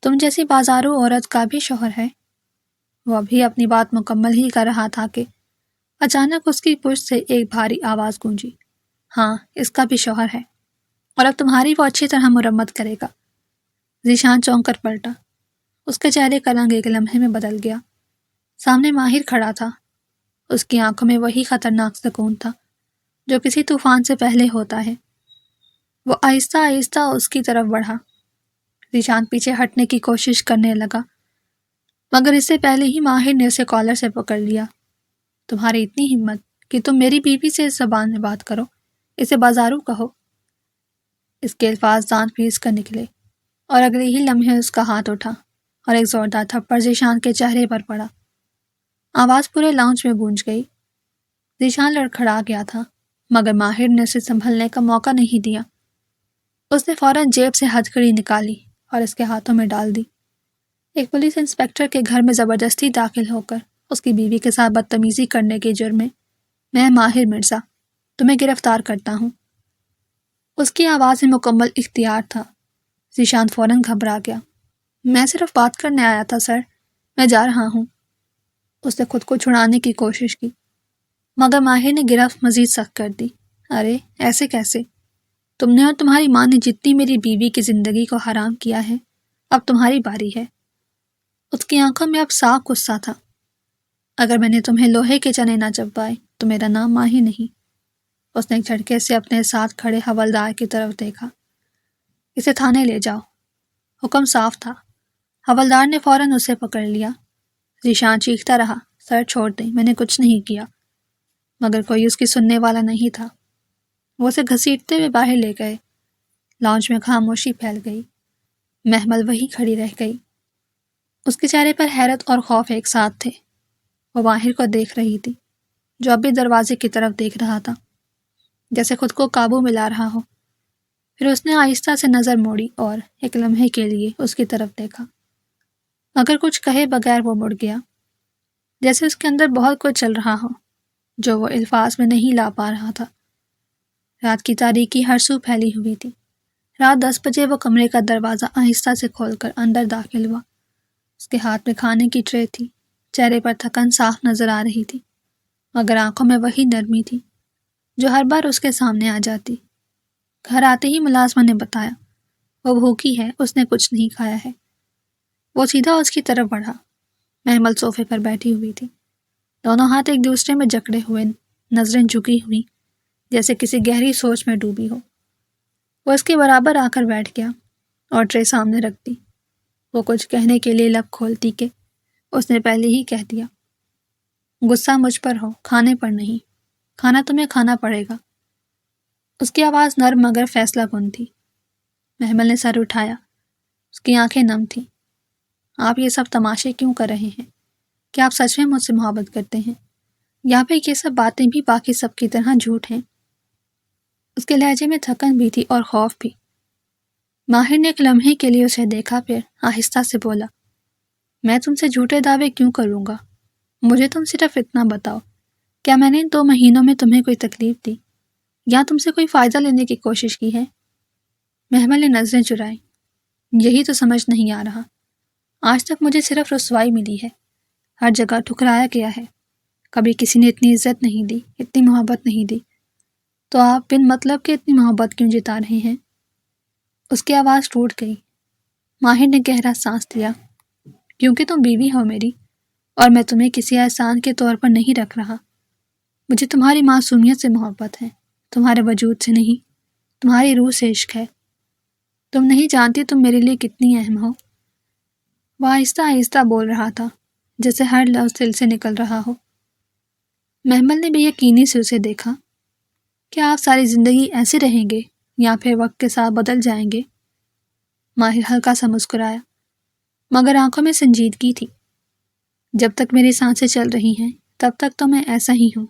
تم جیسی بازارو عورت کا بھی شوہر ہے؟ وہ ابھی اپنی بات مکمل ہی کر رہا تھا کہ اچانک اس کی پشت سے ایک بھاری آواز گونجی، ہاں، اس کا بھی شوہر ہے، اور اب تمہاری وہ اچھی طرح مرمت کرے گا۔ ذیشان چونک کر پلٹا، اس کے چہرے کا رنگ ایک لمحے میں بدل گیا۔ سامنے ماہر کھڑا تھا، اس کی آنکھوں میں وہی خطرناک سکون تھا جو کسی طوفان سے پہلے ہوتا ہے۔ وہ آہستہ آہستہ اس کی طرف بڑھا۔ ذیشان پیچھے ہٹنے کی کوشش کرنے لگا، مگر اس سے پہلے ہی ماہر نے اسے کالر سے پکڑ لیا۔ تمہاری اتنی ہمت کہ تم میری بیوی سے اس زبان میں بات کرو، اسے بازارو کہو۔ اس کے الفاظ دانت پیس کر نکلے، اور اگلے ہی لمحے اس کا ہاتھ اٹھا اور ایک زوردار تھپڑ ذیشان کے چہرے پر پڑا۔ آواز پورے لاؤنج میں گونج گئی۔ ذیشان لڑکھڑا گیا تھا، مگر ماہر نے اسے سنبھلنے کا موقع نہیں دیا۔ اس نے فوراً جیب سے ہتھکڑی نکالی اور اس کے ہاتھوں میں ڈال دی۔ ایک پولیس انسپکٹر کے گھر میں زبردستی داخل ہو کر اس کی بیوی کے ساتھ بدتمیزی کرنے کے جرم میں ماہر مرزا تمہیں گرفتار کرتا ہوں۔ اس کی آواز میں مکمل اختیار تھا۔ ذیشان فوراً گھبرا گیا۔ میں صرف بات کرنے آیا تھا سر، میں جا رہا ہوں۔ اس نے خود کو چھڑانے کی کوشش کی، مگر ماہر نے گرفت مزید سخت کر دی۔ ارے ایسے کیسے؟ تم نے اور تمہاری ماں نے جتنی میری بیوی کی زندگی کو حرام کیا ہے، اب تمہاری باری ہے۔ اس کی آنکھوں میں اب صاف غصہ تھا۔ اگر میں نے تمہیں لوہے کے چنے نہ چبائے تو میرا نام ماں ہی نہیں۔ اس نے ایک جھٹکے سے اپنے ساتھ کھڑے حوالدار کی طرف دیکھا۔ اسے تھانے لے جاؤ۔ حکم صاف تھا۔ حوالدار نے فوراً اسے پکڑ لیا۔ ذیشان چیختا رہا، سر چھوڑ دیں، میں نے کچھ نہیں کیا۔ مگر کوئی اس کی سننے والا نہیں تھا۔ وہ اسے گھسیٹتے ہوئے باہر لے گئے۔ لاؤنج میں خاموشی پھیل گئی۔ محمل وہی کھڑی رہ گئی۔ اس کے چہرے پر حیرت اور خوف ایک ساتھ تھے۔ وہ ماہر کو دیکھ رہی تھی، جو اب بھی دروازے کی طرف دیکھ رہا تھا، جیسے خود کو قابو میں لا رہا ہو۔ پھر اس نے آہستہ سے نظر موڑی اور ایک لمحے کے لیے اس کی طرف دیکھا، مگر کچھ کہے بغیر وہ مڑ گیا، جیسے اس کے اندر بہت کچھ چل رہا ہو جو وہ الفاظ میں نہیں لا پا رہا تھا۔ رات کی تاریکی ہر سو پھیلی ہوئی تھی۔ رات 10 بجے وہ کمرے کا دروازہ آہستہ سے کھول کر اندر داخل ہوا۔ اس کے ہاتھ میں کھانے کی ٹرے تھی۔ چہرے پر تھکن صاف نظر آ رہی تھی، مگر آنکھوں میں وہی نرمی تھی جو ہر بار اس کے سامنے آ جاتی۔ گھر آتے ہی ملازمہ نے بتایا وہ بھوکی ہے، اس نے کچھ نہیں کھایا ہے۔ وہ سیدھا اس کی طرف بڑھا۔ محمل صوفے پر بیٹھی ہوئی تھی، دونوں ہاتھ ایک دوسرے میں جکڑے ہوئے، نظریں جھکی ہوئی، جیسے کسی گہری سوچ میں ڈوبی ہو۔ وہ اس کے برابر آ کر بیٹھ گیا اور ٹرے سامنے رکھ دی۔ وہ کچھ کہنے کے لیے لب کھولتی کہ اس نے پہلے ہی کہہ دیا، غصہ مجھ پر ہو، کھانے پر نہیں، کھانا تمہیں کھانا پڑے گا۔ اس کی آواز نرم مگر فیصلہ کن تھی۔ محمل نے سر اٹھایا، اس کی آنکھیں نم تھیں۔ آپ یہ سب تماشے کیوں کر رہے ہیں؟ کیا آپ سچ میں مجھ سے محبت کرتے ہیں؟ یا پھر یہ سب باتیں بھی باقی سب کی طرح جھوٹ ہیں؟ اس کے لہجے میں تھکن بھی تھی اور خوف بھی۔ ماہر نے ایک لمحے کے لیے اسے دیکھا، پھر آہستہ سے بولا، میں تم سے جھوٹے دعوے کیوں کروں گا؟ مجھے تم صرف اتنا بتاؤ، کیا میں نے ان 2 مہینوں میں تمہیں کوئی تکلیف دی یا تم سے کوئی فائدہ لینے کی کوشش کی ہے؟ محمل نے نظریں چرائیں۔ یہی تو سمجھ نہیں آ رہا۔ آج تک مجھے صرف رسوائی ملی ہے، ہر جگہ ٹھکرایا گیا ہے، کبھی کسی نے اتنی عزت نہیں دی، اتنی محبت نہیں دی، تو آپ بن مطلب کہ اتنی محبت کیوں جتا رہے ہیں؟ اس کی آواز ٹوٹ گئی۔ ماہر نے گہرا سانس لیا، کیونکہ تم بیوی ہو میری، اور میں تمہیں کسی احسان کے طور پر نہیں رکھ رہا۔ مجھے تمہاری معصومیت سے محبت ہے، تمہارے وجود سے نہیں، تمہاری روح سے عشق ہے۔ تم نہیں جانتی تم میرے لیے کتنی اہم ہو۔ وہ آہستہ آہستہ بول رہا تھا، جیسے ہر لفظ دل سے نکل رہا ہو۔ محمل نے بے یقینی سے اسے دیکھا۔ کیا آپ ساری زندگی ایسے رہیں گے یا پھر وقت کے ساتھ بدل جائیں گے؟ ماہر ہلکا سا مسکرایا، مگر آنکھوں میں سنجیدگی تھی۔ جب تک میری سانسیں چل رہی ہیں تب تک تو میں ایسا ہی ہوں،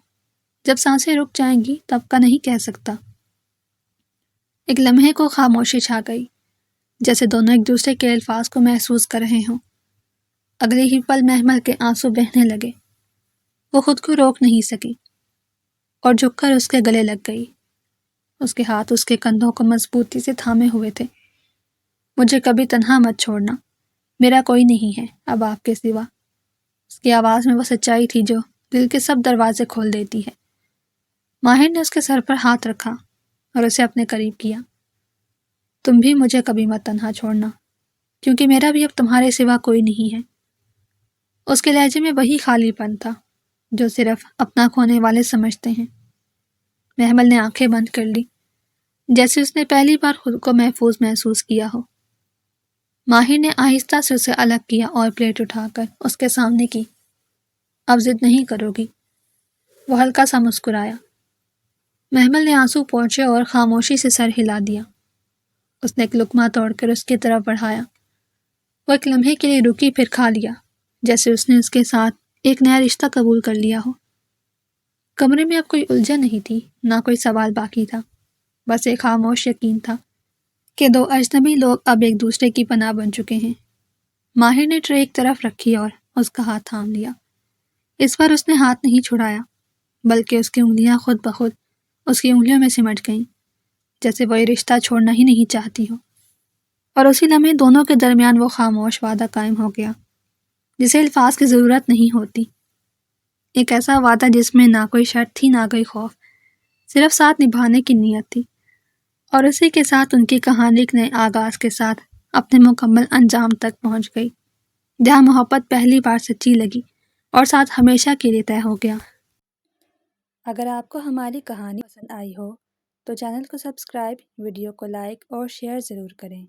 جب سانسیں رک جائیں گی تب کا نہیں کہہ سکتا۔ ایک لمحے کو خاموشی چھا گئی، جیسے دونوں ایک دوسرے کے الفاظ کو محسوس کر رہے ہوں۔ اگلے ہی پل محمل کے آنسو بہنے لگے۔ وہ خود کو روک نہیں سکی اور جھک کر اس کے گلے لگ گئی۔ اس کے ہاتھ اس کے کندھوں کو مضبوطی سے تھامے ہوئے تھے۔ مجھے کبھی تنہا مت چھوڑنا، میرا کوئی نہیں ہے اب آپ کے سوا۔ اس کی آواز میں وہ سچائی تھی جو دل کے سب دروازے کھول دیتی ہے۔ ماہر نے اس کے سر پر ہاتھ رکھا اور اسے اپنے قریب کیا۔ تم بھی مجھے کبھی مت تنہا چھوڑنا، کیونکہ میرا بھی اب تمہارے سوا کوئی نہیں ہے۔ اس کے لہجے میں وہی خالی پن تھا جو صرف اپنا کھونے والے سمجھتے ہیں۔ محمل نے آنکھیں بند کر لی، جیسے اس نے پہلی بار خود کو محفوظ محسوس کیا ہو۔ ماہر نے آہستہ سے اسے الگ کیا اور پلیٹ اٹھا کر اس کے سامنے کی۔ اب ضد نہیں کرو گی؟ وہ ہلکا سا مسکرایا۔ محمل نے آنسو پہنچے اور خاموشی سے سر ہلا دیا۔ اس نے ایک لقمہ توڑ کر اس کی طرف بڑھایا۔ وہ ایک لمحے کے لیے رکی، پھر کھا لیا، جیسے اس نے اس کے ساتھ ایک نیا رشتہ قبول کر لیا ہو۔ کمرے میں اب کوئی الجھن نہیں تھی، نہ کوئی سوال باقی تھا، بس ایک خاموش یقین تھا کہ 2 اجنبی لوگ اب ایک دوسرے کی پناہ بن چکے ہیں۔ ماہر نے ٹرے ایک طرف رکھی اور اس کا ہاتھ تھام لیا۔ اس بار اس نے ہاتھ نہیں چھڑایا، بلکہ اس کی انگلیاں خود بخود اس کی انگلیوں میں سمٹ گئیں، جیسے وہ یہ رشتہ چھوڑنا ہی نہیں چاہتی ہو۔ اور اسی لمحے دونوں کے درمیان وہ خاموش وعدہ قائم ہو گیا جسے الفاظ کی ضرورت نہیں ہوتی۔ ایک ایسا وعدہ جس میں نہ کوئی شرط تھی، نہ کوئی خوف، صرف ساتھ نبھانے کی نیت تھی، اور اسی کے ساتھ ان کی کہانی ایک نئے آغاز کے ساتھ اپنے مکمل انجام تک پہنچ گئی، جہاں محبت پہلی بار سچی لگی اور ساتھ ہمیشہ کے لیے طے ہو گیا۔ اگر آپ کو ہماری کہانی پسند آئی ہو تو چینل کو سبسکرائب، ویڈیو کو لائک اور شیئر ضرور کریں۔